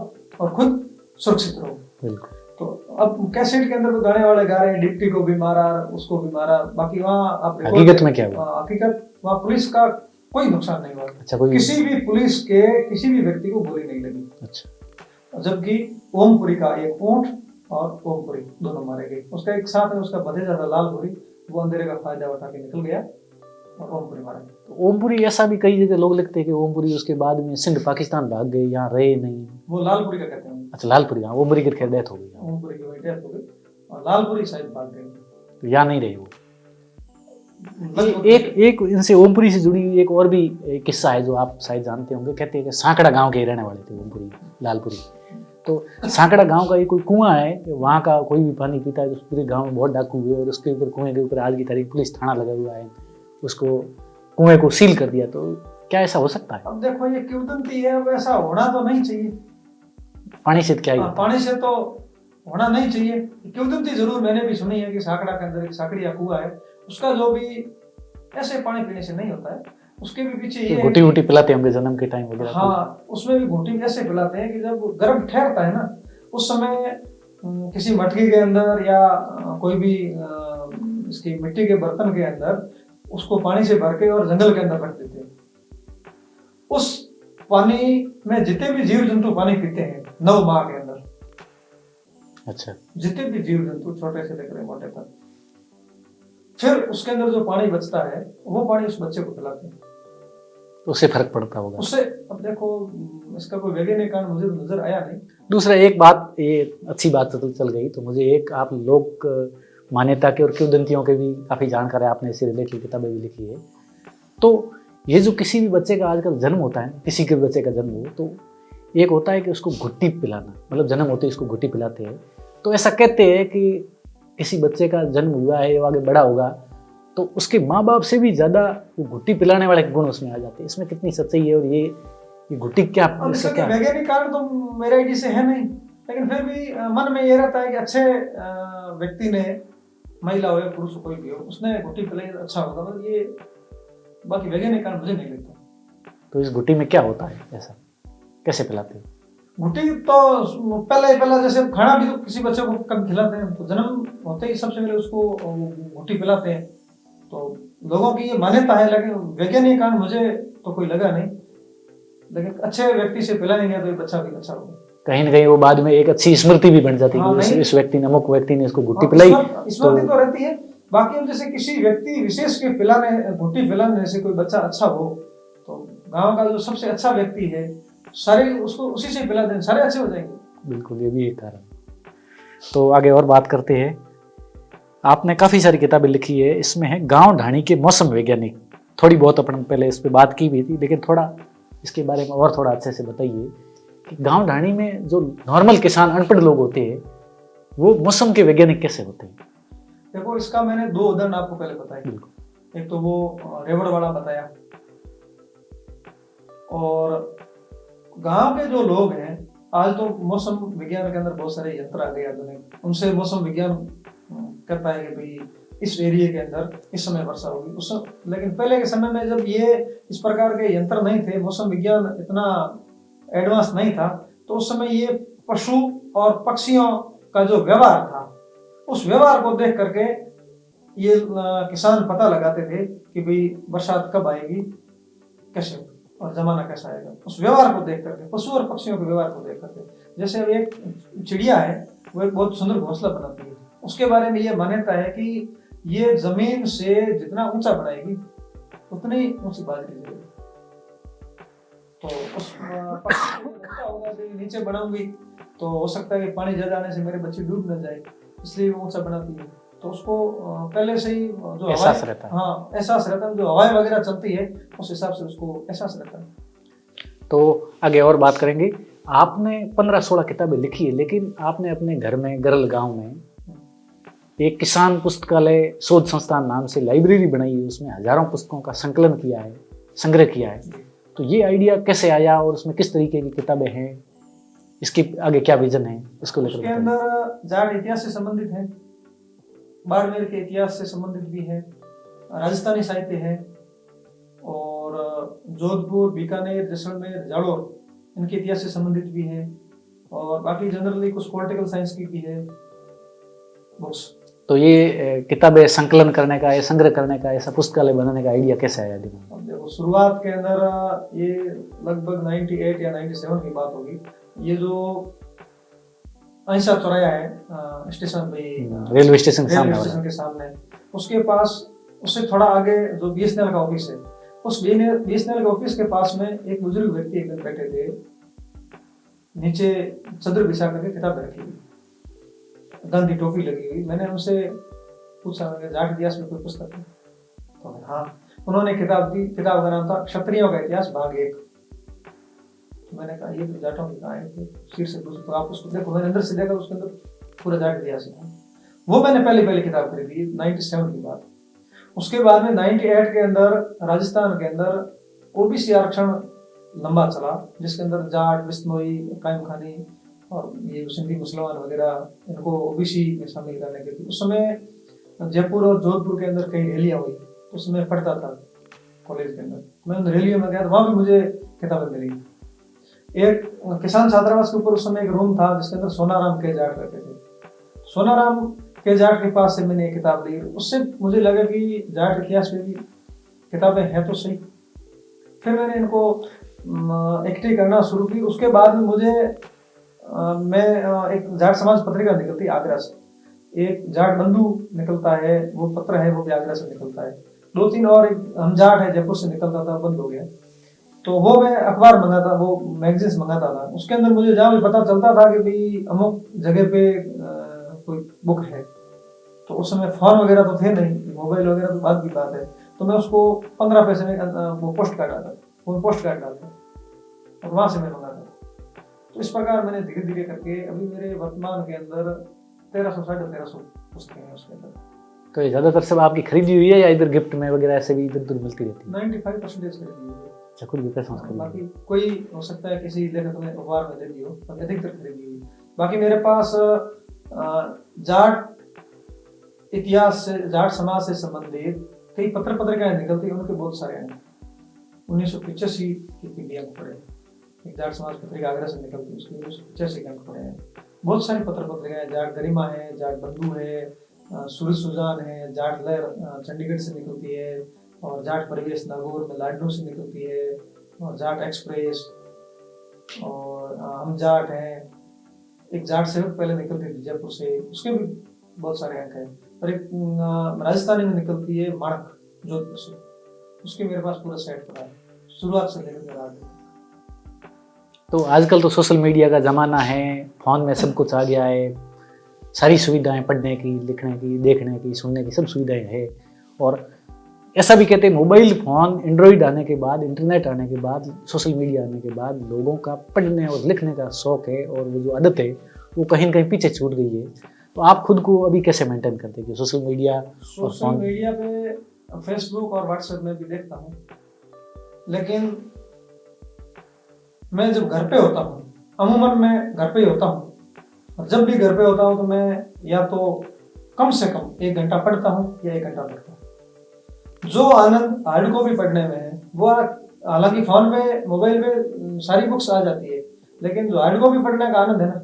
Speaker 2: और खुद सुरक्षित रहो।
Speaker 1: बिल्कुल।
Speaker 2: तो अब कैसेट के अंदर तो गाने वाले गा रहे हैं, डिप्टी को भी मारा, उसको भी मारा, बाकी वहाँ आप
Speaker 1: हकीकत में क्या हुआ?
Speaker 2: हकीकत वहाँ पुलिस का कोई नुकसान नहीं हुआ।
Speaker 1: अच्छा, कोई
Speaker 2: किसी भी पुलिस के किसी भी व्यक्ति को गोली नहीं लगी।
Speaker 1: अच्छा।
Speaker 2: जबकि ओमपुरी का एक ऊंट और ओमपुरी दोनों मारे गए। उसका एक साथ में उसका भतीजा था लालपुरी, वो अंधेरे का फायदा उठा के निकल गया और ओमपुरी मारा गया।
Speaker 1: तो ओमपुरी ऐसा भी कई जगह लोग लिखते हैं कि ओमपुरी उसके बाद में सिंध पाकिस्तान भाग गए, यहाँ रहे नहीं।
Speaker 2: वो लालपुरी का कहते हैं।
Speaker 1: अच्छा, लालपुरी, हाँ, ओमपुरी की खैर डेथ हो गई।
Speaker 2: ओमपुरी की डेथ हो गई और लालपुरी शायद भाग गए,
Speaker 1: तो यहाँ नहीं रहे वो। एक इनसे ओमपुरी से जुड़ी हुई एक और भी किस्सा है जो आप शायद जानते होंगे। कहते हैं कि सांकड़ा गांव के रहने वाले थे ओमपुरी, लालपुरी। तो सांकड़ा गांव का ये कोई कुआं है, वहाँ का कोई भी पानी पीता है तो पूरे गांव में बहुत डाकू हुए, और उसके ऊपर कुएं के ऊपर आज की तारीख पुलिस थाना लगा हुआ है, उसको कुएं को सील कर दिया। तो क्या ऐसा हो सकता है?
Speaker 2: अब देखो ये किंवदंती है, अब ऐसा होना तो नहीं चाहिए।
Speaker 1: पानी से क्या ही
Speaker 2: पानी से तो होना नहीं चाहिए। किंवदंती जरूर मैंने भी सुनी है कि सांकड़ा के अंदर एक साकड़िया कुआं है, उसका जो भी ऐसे पानी पीने से नहीं होता है, उसके भी पीछे ये
Speaker 1: घुटी घुटी पिलाते होंगे जन्म के टाइम वगैरह।
Speaker 2: हाँ, उसमें भी घुटी ऐसे पिलाते हैं कि जब गर्भ ठहरता है ना, उस समय किसी मटकी के अंदर या कोई भी इसकी मिट्टी के बर्तन के अंदर उसको पानी से भर के और जंगल के अंदर रख देते हैं। उस पानी में जितने भी जीव जंतु पानी पीते हैं 9 माह के अंदर,
Speaker 1: अच्छा,
Speaker 2: जितने भी जीव जंतु छोटे से लेकर मोटे तक, फिर उसके अंदर जो पानी बचता है वो पानी उस बच्चे को पिलाते हैं,
Speaker 1: तो उससे फर्क पड़ता होगा।
Speaker 2: उससे अब देखो इसका कोई वैज्ञानिक कारण मुझे नजर आया नहीं।
Speaker 1: दूसरा एक बात, ये अच्छी बात चल गई, तो मुझे एक आप लोक मान्यता के और किंवदंतियों के भी काफी जानकार है, आपने इससे रिलेटेड किताबें भी लिखी है। तो ये जो किसी भी बच्चे का आजकल जन्म होता है, किसी के बच्चे का जन्म हो, तो एक होता है कि उसको घुट्टी पिलाना, मतलब जन्म होते ही उसको घुट्टी पिलाते हैं। तो ऐसा कहते हैं कि किसी बच्चे का जन्म हुआ है, वो आगे बड़ा होगा तो उसके माँ बाप से भी ज्यादा वो घुट्टी पिलाने वाले गुण उसमें आ जाते हैं। इसमें कितनी सच्चाई है, और ये घुट्टी क्या
Speaker 2: क्या वैज्ञानिक कारण तो मेरे आईडी से है नहीं, लेकिन फिर भी मन में ये रहता है कि अच्छे व्यक्ति ने, महिला हो या पुरुष कोई भी हो, उसने घुट्टी पिलाई अच्छा होगा। मतलब ये बाकी वैज्ञानिक कारण मुझे नहीं लगता।
Speaker 1: तो इस घुट्टी में क्या होता है, ऐसा कैसे पिलाते हैं?
Speaker 2: घुट्टी तो पहला जैसे खाना भी तो किसी बच्चे को कम खिलाते हैं, तो जन्म होते ही सबसे पहले उसको घुट्टी पिलाते हैं। तो लोगों की ये मान्यता है, लेकिन वैज्ञानिक कारण मुझे तो कोई लगा नहीं। लेकिन अच्छे व्यक्ति से पिलाएंगे तो ये बच्चा भी अच्छा होगा।
Speaker 1: कहीं ना कहीं वो बाद में एक अच्छी स्मृति भी बन जाती है।
Speaker 2: हाँ,
Speaker 1: इस व्यक्ति ने, अमुक व्यक्ति ने इसको घुट्टी पिलाई,
Speaker 2: स्मृति तो रहती है। बाकी जैसे किसी व्यक्ति विशेष के घुट्टी पिलाने से कोई बच्चा अच्छा हो, तो गांव का जो सबसे अच्छा व्यक्ति है सारे उसको उसी से पिला दें, सारे अच्छे हो जाएंगे।
Speaker 1: बिल्कुल, ये भी एक कारण। तो आगे और बात करते हैं। आपने काफ़ी सारी किताबें लिखी है, इसमें है गांव ढाणी के मौसम वैज्ञानिक। थोड़ी बहुत अपन पहले इस पर बात की भी थी, लेकिन थोड़ा इसके बारे में और थोड़ा अच्छे से बताइए कि गांव ढाणी में जो नॉर्मल किसान अनपढ़ लोग होते हैं वो मौसम के वैज्ञानिक कैसे होते हैं?
Speaker 2: देखो, इसका मैंने 2 उदाहरण आपको पहले बताए। एक तो वो रेवड़ वाला बताया, और गांव के जो लोग हैं, आज तो मौसम विज्ञान के अंदर बहुत सारे यंत्र आ गए आधुनिक, उनसे मौसम विज्ञान कहता है कि भाई इस एरिया के अंदर इस समय वर्षा होगी। लेकिन पहले के समय में जब ये इस प्रकार के यंत्र नहीं थे, मौसम विज्ञान इतना एडवांस नहीं था, तो उस समय ये पशु और पक्षियों का जो व्यवहार था, उस व्यवहार को देख करके ये किसान पता लगाते थे कि भाई बरसात कब आएगी, कैसे और जमाना कैसा आएगा, उस व्यवहार को देख करके, पशु और पक्षियों के व्यवहार को देख करके। जैसे अब एक चिड़िया है, वो एक बहुत सुंदर घोंसला बनाती है, उसके बारे में ये मान्यता है कि ये जमीन से जितना ऊंचा बनाएगी उतनी ऊंची बाजरी गिरेगी। तो उस पक्षी को लगता होगा कि नीचे बनाऊंगी तो हो सकता है कि पानी ज्यादा आने से मेरे बच्चे डूब न जाए, इसलिए वो ऊंचा बनाती है। तो उसको पहले से ही जो
Speaker 1: एहसास रहता है।
Speaker 2: हाँ, एहसास रहता है, जो हवाएं वगैरह चलती है उस हिसाब से उसको एहसास रहता है।
Speaker 1: तो आगे और बात करेंगे। आपने 15-16 किताबें लिखी है, लेकिन आपने अपने घर में गरल गांव में एक किसान पुस्तकालय शोध संस्थान नाम से लाइब्रेरी बनाई है, उसमें हजारों पुस्तकों का संकलन किया है, संग्रह किया है। तो ये आइडिया कैसे आया और उसमें किस तरीके की किताबें हैं, इसके आगे क्या विजन है, इसको लेकर
Speaker 2: उसके अंदर जाट इतिहास से संबंधित है, बाड़मेर के इतिहास से संबंधित भी है, राजस्थानी साहित्य है, और जोधपुर, बीकानेर, जैसलमेर, जालोर इनके इतिहास से संबंधित भी है, और बाकी जनरली कुछ पॉलिटिकल साइंस की भी है बुक्स।
Speaker 1: तो ये किताबें संकलन करने का या संग्रह करने का, ऐसा पुस्तकालय बनाने का आइडिया कैसे आया दिमाग में?
Speaker 2: देखो, शुरुआत के अंदर ये लगभग 98 या 97 की बात होगी। ये जो अहिंसा चौराया है स्टेशन पे,
Speaker 1: रेलवे स्टेशन
Speaker 2: के सामने, उसके पास, उससे थोड़ा आगे जो बीएसएनएल का ऑफिस है, उस बीएसएनएल के ऑफिस के पास में एक बुजुर्ग व्यक्ति एक दिन बैठे थे, नीचे चद्दर बिछा करके किताब रखी हुई, गांधी टोपी लगी हुई। मैंने उनसे पूछा, जाट इतिहास में कोई पुस्तक है? तो हाँ, उन्होंने किताब दी। किताब का नाम था क्षत्रियों का इतिहास भाग 1। तो मैंने कहा ये तो जाटों की कहानी है, शीर्षक तो आप उसको देखो। मैंने अंदर से देखा, उसके अंदर पूरा जाट इतिहास है। वो मैंने पहली किताब खरीदी 97 की बात। उसके बाद में 98 के अंदर राजस्थान के अंदर ओबीसी आरक्षण लंबा चला, जिसके अंदर जाट, बिश्नोई, कायम खानी और ये सिंधी मुसलमान वगैरह, इनको ओबीसी में शामिल करने के लिए उस समय जयपुर और जोधपुर के अंदर कई रैलियां हुई। तो उसमें पढ़ता था कॉलेज के अंदर, मैं उन रैलियों में गया, वहां भी मुझे किताबें मिली। एक किसान छात्रावास के ऊपर उस समय एक रूम था जिसके अंदर सोनाराम के जाट रहते थे। सोनाराम के जाट के पास से मैंने एक किताब ली। उससे मुझे लगा कि जाट इतिहास में भी किताबें हैं तो सही। फिर मैंने इनको इकट्ठी करना शुरू की। उसके बाद में मुझे मैं एक जाट समाज पत्रिका निकलती आगरा से, एक जाट बंधु निकलता है, वो पत्र है, वो भी आगरा से निकलता है। 2-3 और एक हम जाट है जयपुर से निकलता था, बंद हो गया। तो वो मैं अखबार मंगाता, वो मैगजीन्स मंगाता था। उसके अंदर मुझे जहाँ भी पता चलता था कि भाई अमुक जगह पे कोई बुक है, तो उस समय फोन वगैरह तो थे नहीं, मोबाइल वगैरह तो बाद की बात है, तो मैं उसको 15 पैसे में वो पोस्ट कार्ड आता, वो पोस्ट कार्ड डालता और वहां से मैं मंगाता। तो इस प्रकार मैंने धीरे धीरे करके अभी मेरे वर्तमान के अंदर 1300-1350 पुस्तकें हैं उसके अंदर।
Speaker 1: तो ये ज्यादातर सब आपकी खरीदी हुई है या इधर गिफ्ट में वगैरह ऐसे भी इधर उधर मिलती रहती है?
Speaker 2: 95% खरीदी हुई है।
Speaker 1: अच्छा, खुद भी
Speaker 2: बाकी कोई हो सकता है किसी लेखक ने उपहार में दे दी हो, पर अधिकतर खरीदी हुई। बाकी मेरे पास जाट इतिहास से, जाट समाज से संबंधित कई पत्र पत्रिकाएं निकलती है, उनके बहुत सारे हैं। 1985 की पीढ़ी अंक पड़े, एक जाट समाज पत्रिका आगरा से निकलती है, उसके 1985 के अंक पड़े हैं। बहुत सारी पत्र पत्रिकाएं, जाट गरिमा है, जाट बंधु है, सूरज सुजान है, जाट लहर चंडीगढ़ से निकलती है, और जाट परिवेश नागौर में लाडनू से निकलती है, और जाट एक्सप्रेस, और हम जाट हैं, एक जाट सेवक पहले निकलती थी जयपुर से, उसके भी बहुत सारे अंक हैं। और एक राजस्थानी में निकलती है माणक जोधपुर से, उसके मेरे पास पूरा सेट पड़ा है शुरुआत से लेकर आगे।
Speaker 1: तो आजकल तो सोशल मीडिया का ज़माना है, फ़ोन में सब कुछ आ गया है, सारी सुविधाएं पढ़ने की, लिखने की, देखने की, सुनने की सब सुविधाएं हैं। और ऐसा भी कहते हैं मोबाइल फ़ोन, एंड्रॉइड आने के बाद, इंटरनेट आने के बाद, सोशल मीडिया आने के बाद लोगों का पढ़ने और लिखने का शौक़ है और वो जो आदत है वो कहीं न कहीं पीछे छूट गई है। तो आप खुद को अभी कैसे मेंटेन करते हैं कि सोशल मीडिया और
Speaker 2: सोशल
Speaker 1: फ़ोन?
Speaker 2: मीडिया पे फेसबुक और व्हाट्सएप में भी देखता हूँ, लेकिन मैं जब घर पे होता हूँ, अमूमन मैं घर पे ही होता हूँ, और जब भी घर पे होता हूँ तो मैं या तो कम से कम 1 घंटा पढ़ता हूँ या 1 घंटा पढ़ता हूँ। जो आनंद हार्ड कॉपी पढ़ने में है वो हालांकि फ़ोन पे, मोबाइल पे सारी बुक्स आ जाती है, लेकिन जो हार्ड कॉपी पढ़ने का आनंद है ना,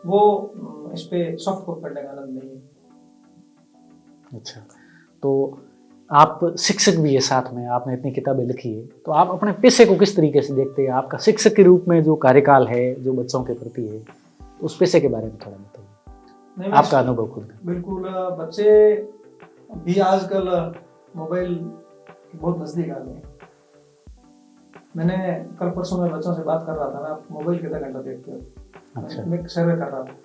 Speaker 2: वो इस पे सॉफ्ट कॉपी पढ़ने का आनंद नहीं है।
Speaker 1: अच्छा, तो आप शिक्षक भी है साथ में, आपने इतनी किताबें लिखी है, तो आप अपने पेशे को किस तरीके से देखते हैं? आपका शिक्षक के रूप में जो कार्यकाल है, जो बच्चों के प्रति है, उस पेशे के बारे में थोड़ा बताइए,
Speaker 2: नहीं,
Speaker 1: आपका अनुभव खुद का।
Speaker 2: बिल्कुल, बच्चे भी आजकल मोबाइल के बहुत नज़दीक आ गए हैं। मैंने कल परसों में बच्चों से बात कर रहा था ना, आप मोबाइल कितना घंटा देखते हो?
Speaker 1: अच्छा।
Speaker 2: मैं एक सर्वे कर रहा था,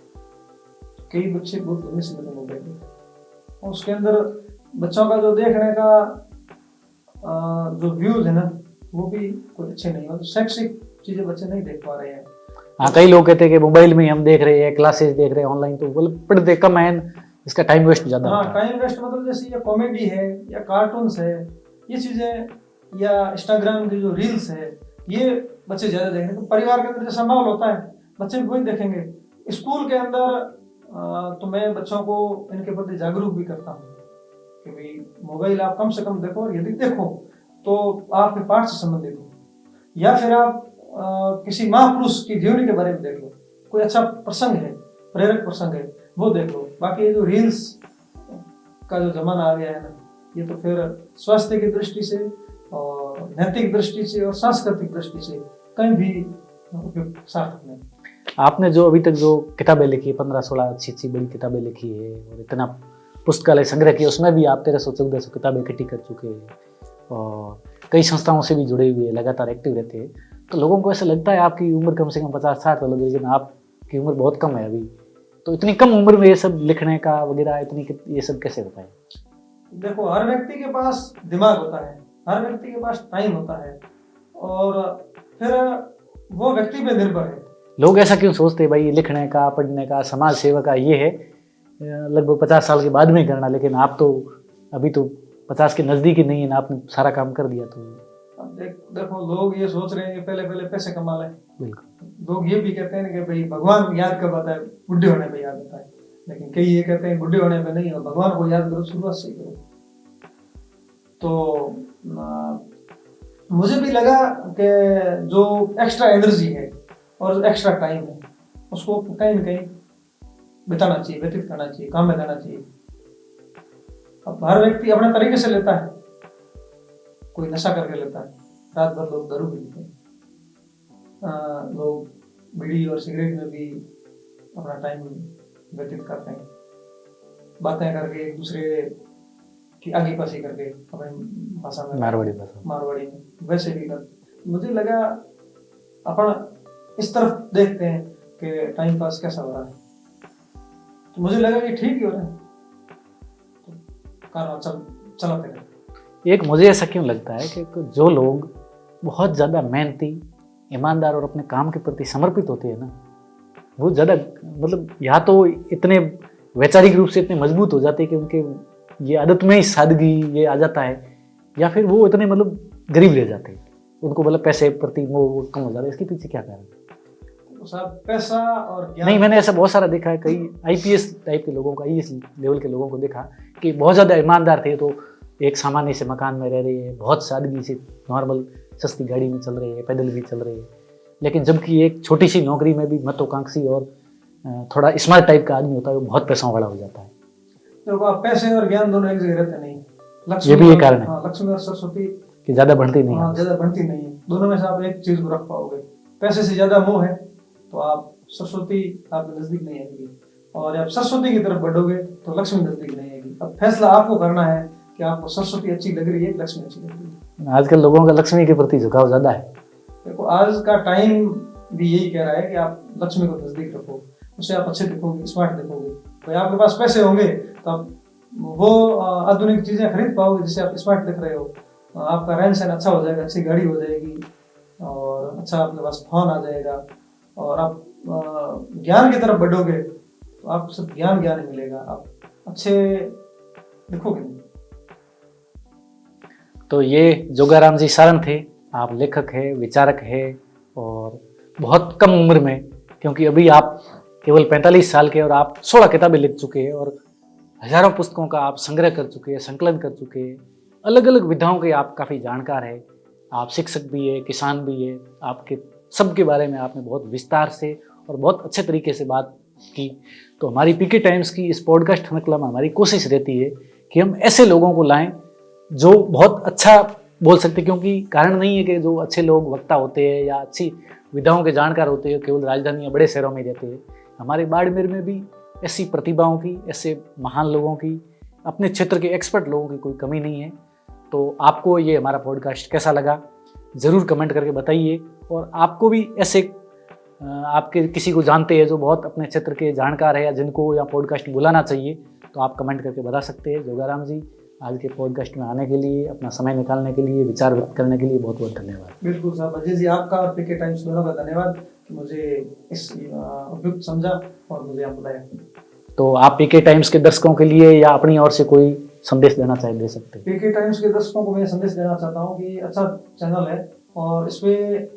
Speaker 2: कई बच्चे बहुत लंबे समय तक मोबाइल देखते हैं, और उसके अंदर बच्चों का जो देखने का जो व्यूज है ना, वो भी कोई अच्छे नहीं है। शैक्षिक चीजें बच्चे नहीं देख पा रहे हैं।
Speaker 1: हाँ, कई लोग कहते हैं कि मोबाइल में ही हम देख रहे हैं, क्लासेस देख रहे हैं ऑनलाइन, तो मतलब पढ़ते कम है, इसका टाइम वेस्ट ज़्यादा
Speaker 2: हाँ,
Speaker 1: होता है।
Speaker 2: टाइम वेस्ट मतलब जैसे ये कॉमेडी है या कार्टून्स है, ये चीजें, या इंस्टाग्राम की जो रील्स है, ये बच्चे ज्यादा देखेंगे। तो परिवार के अंदर जैसा माहौल होता है, बच्चे भी वही देखेंगे। स्कूल के अंदर तो मैं बच्चों को इनके प्रति जागरूक भी करता हूँ कि भाई मोबाइल आप कम से कम देखो, और यदि देखो तो आपके पाठ से संबंधित हो, या फिर आप किसी महापुरुष की जीवनी के बारे में देख लो, कोई अच्छा प्रसंग है, प्रेरक प्रसंग है, वो देख लो। बाकी ये जो रील्स का जो जमाना आ गया है ना, ये तो फिर स्वास्थ्य की दृष्टि से और नैतिक दृष्टि से और सांस्कृतिक दृष्टि से कहीं भी उपयुक्त सार्थक नहीं।
Speaker 1: आपने जो अभी तक जो किताबें लिखी है, 15-16 अच्छी बड़ी किताबें लिखी है और इतना पुस्तकालय संग्रह किया, उसमें भी आप 1300-1400 किताबें इकट्ठी कर चुके हैं और कई संस्थाओं से भी जुड़े हुए हैं, लगातार एक्टिव रहते हैं। तो लोगों को ऐसा लगता है आपकी उम्र कम से कम 50-60 हो, लेकिन आपकी उम्र बहुत कम है अभी, तो इतनी कम उम्र में ये सब लिखने का वगैरह, ये सब कैसे होता है?
Speaker 2: देखो, हर व्यक्ति के पास दिमाग होता है, हर व्यक्ति के पास टाइम होता है, और फिर वो व्यक्ति पे निर्भर है।
Speaker 1: लोग ऐसा क्यों सोचते हैं भाई, लिखने का, पढ़ने का, समाज सेवा का ये है लगभग 50 साल के बाद में करना, लेकिन आप तो अभी तो 50 के नज़दीक ही नहीं है ना, आपने सारा काम कर दिया। तो
Speaker 2: अब देखो, लोग ये सोच रहे हैं कि पहले पैसे कमा लें।
Speaker 1: बिल्कुल,
Speaker 2: लोग ये भी कहते हैं कि भाई भगवान याद कब आता है? बुढ़े होने पे याद आता है। लेकिन कई ये कहते हैं बुढ़े होने पे नहीं, और भगवान को याद करो शुरुआत से करो। तो मुझे भी लगा कि जो एक्स्ट्रा एनर्जी है और एक्स्ट्रा टाइम है, उसको कहीं न कहीं बिताना चाहिए, व्यतीत करना चाहिए, काम में देना चाहिए। अब हर व्यक्ति अपने तरीके से लेता है, कोई नशा करके लेता है, रात भर लोग दारू पीते हैं, लोग बीड़ी और सिगरेट में भी अपना टाइम व्यतीत करते हैं, बातें करके, एक दूसरे की आगे पासी करके, अपनी भाषा में, मारवाड़ी में वैसे भी करते। मुझे लगा अपन इस तरफ देखते हैं कि टाइम पास कैसा हो रहा है, तो मुझे लगा कि ठीक ही हो रहा है, तो कारवां चलाते रहे।
Speaker 1: एक मुझे ऐसा क्यों लगता है कि जो लोग बहुत ज़्यादा मेहनती, ईमानदार और अपने काम के प्रति समर्पित होते हैं ना, वो ज़्यादा मतलब या तो इतने वैचारिक रूप से इतने मजबूत हो जाते हैं कि उनके ये आदत में ही सादगी ये आ जाता है, या फिर वो इतने मतलब गरीब रह जाते हैं, उनको मतलब पैसे प्रति मोह कम हो जाता है। इसके पीछे क्या कारण है?
Speaker 2: सब पैसा और ज्ञान।
Speaker 1: नहीं, मैंने ऐसा बहुत सारा देखा है, कई आईपीएस टाइप के लोगों को, आईएएस लेवल के लोगों को देखा कि बहुत ज़्यादा ईमानदार थे, तो एक सामान्य से मकान में रह रहे हैं, बहुत सादगी से नॉर्मल सस्ती गाड़ी में चल रहे हैं, पैदल भी चल रहे हैं, लेकिन जबकि एक छोटी सी नौकरी में भी महत्वाकांक्षी और थोड़ा स्मार्ट टाइप का आदमी होता है, वो बहुत पैसा वाला हो जाता है।
Speaker 2: तो पैसे और ज्ञान दोनों एक जगह रहते नहीं,
Speaker 1: ये भी एक कारण है।
Speaker 2: हाँ, लक्ष्मी और सरस्वती
Speaker 1: कि ज़्यादा बढ़ती नहीं है।
Speaker 2: हाँ, ज़्यादा बढ़ती नहीं है। दोनों में से आप एक चीज़ को रख पाओगे। पैसे से ज़्यादा मोह है तो आप सरस्वती आपके नज़दीक नहीं आएगी, और आप सरस्वती की तरफ बढ़ोगे तो लक्ष्मी नज़दीक नहीं आएगी। अब फैसला आपको करना है कि आपको सरस्वती अच्छी लग रही है, लक्ष्मी अच्छी लग रही है।
Speaker 1: आजकल लोगों का लक्ष्मी के प्रति झुकाव ज़्यादा है।
Speaker 2: देखो, आज का टाइम भी यही कह रहा है कि आप लक्ष्मी को नजदीक रखो, उससे आप अच्छे दिखोगे, स्मार्ट दिखोगे। तो आपके पास पैसे होंगे तो आप वो आधुनिक चीजें खरीद पाओगे जिससे आप स्मार्ट दिख रहे हो। आपका रहन सहन अच्छा हो जाएगा, अच्छी गाड़ी हो जाएगी और अच्छा आपके पास फोन आ जाएगा, और आप ज्ञान की तरफ बढ़ोगे तो आपको सिर्फ ज्ञान ज्ञान ही मिलेगा, आप अच्छे दिखोगे नहीं।
Speaker 1: तो ये जोगाराम जी सारण थे। आप लेखक है, विचारक है और बहुत कम उम्र में, क्योंकि अभी आप केवल 45 साल के और आप 16 किताबें लिख चुके हैं और हजारों पुस्तकों का आप संग्रह कर चुके हैं, संकलन कर चुके हैं। अलग अलग विधाओं के आप काफ़ी जानकार है। आप शिक्षक भी है, किसान भी है। आपके सबके बारे में आपने बहुत विस्तार से और बहुत अच्छे तरीके से बात की। तो हमारी पीके टाइम्स की इस पॉडकास्ट क्लब में हमारी कोशिश रहती है कि हम ऐसे लोगों को लाएं जो बहुत अच्छा बोल सकते, क्योंकि कारण नहीं है कि जो अच्छे लोग वक्ता होते हैं या अच्छी विधाओं के जानकार होते हैं केवल राजधानी या बड़े शहरों में रहते हैं। हमारे बाड़मेर में भी ऐसी प्रतिभाओं की, ऐसे महान लोगों की, अपने क्षेत्र के एक्सपर्ट लोगों की कोई कमी नहीं है। तो आपको ये हमारा पॉडकास्ट कैसा लगा ज़रूर कमेंट करके बताइए। और आपको भी ऐसे आपके किसी को जानते हैं जो बहुत अपने क्षेत्र के जानकार है या जिनको यहाँ पॉडकास्ट बुलाना चाहिए, तो आप कमेंट करके बता सकते हैं। जोगाराम जी, आज के पॉडकास्ट में आने के लिए, अपना समय निकालने के लिए, विचार व्यक्त करने के लिए बहुत बहुत धन्यवाद।
Speaker 2: बिल्कुल साहब, अजय जी आपका और पीके टाइम्स दोनों का धन्यवाद कि मुझे इस उपयुक्त समझा और मुझे यहाँ बुलाया। तो
Speaker 1: आप पीके टाइम्स के दर्शकों के लिए या अपनी ओर से कोई संदेश देना चाहे दे सकते हैं।
Speaker 2: पीके टाइम्स के दर्शकों को मैं संदेश देना चाहता हूँ कि अच्छा चैनल है और इसमें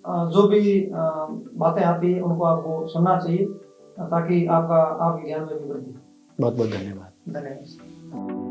Speaker 2: जो भी बातें आती है उनको आपको सुनना चाहिए ताकि आपके ज्ञान में भी वृद्धि।
Speaker 1: बहुत बहुत धन्यवाद।
Speaker 2: धन्यवाद।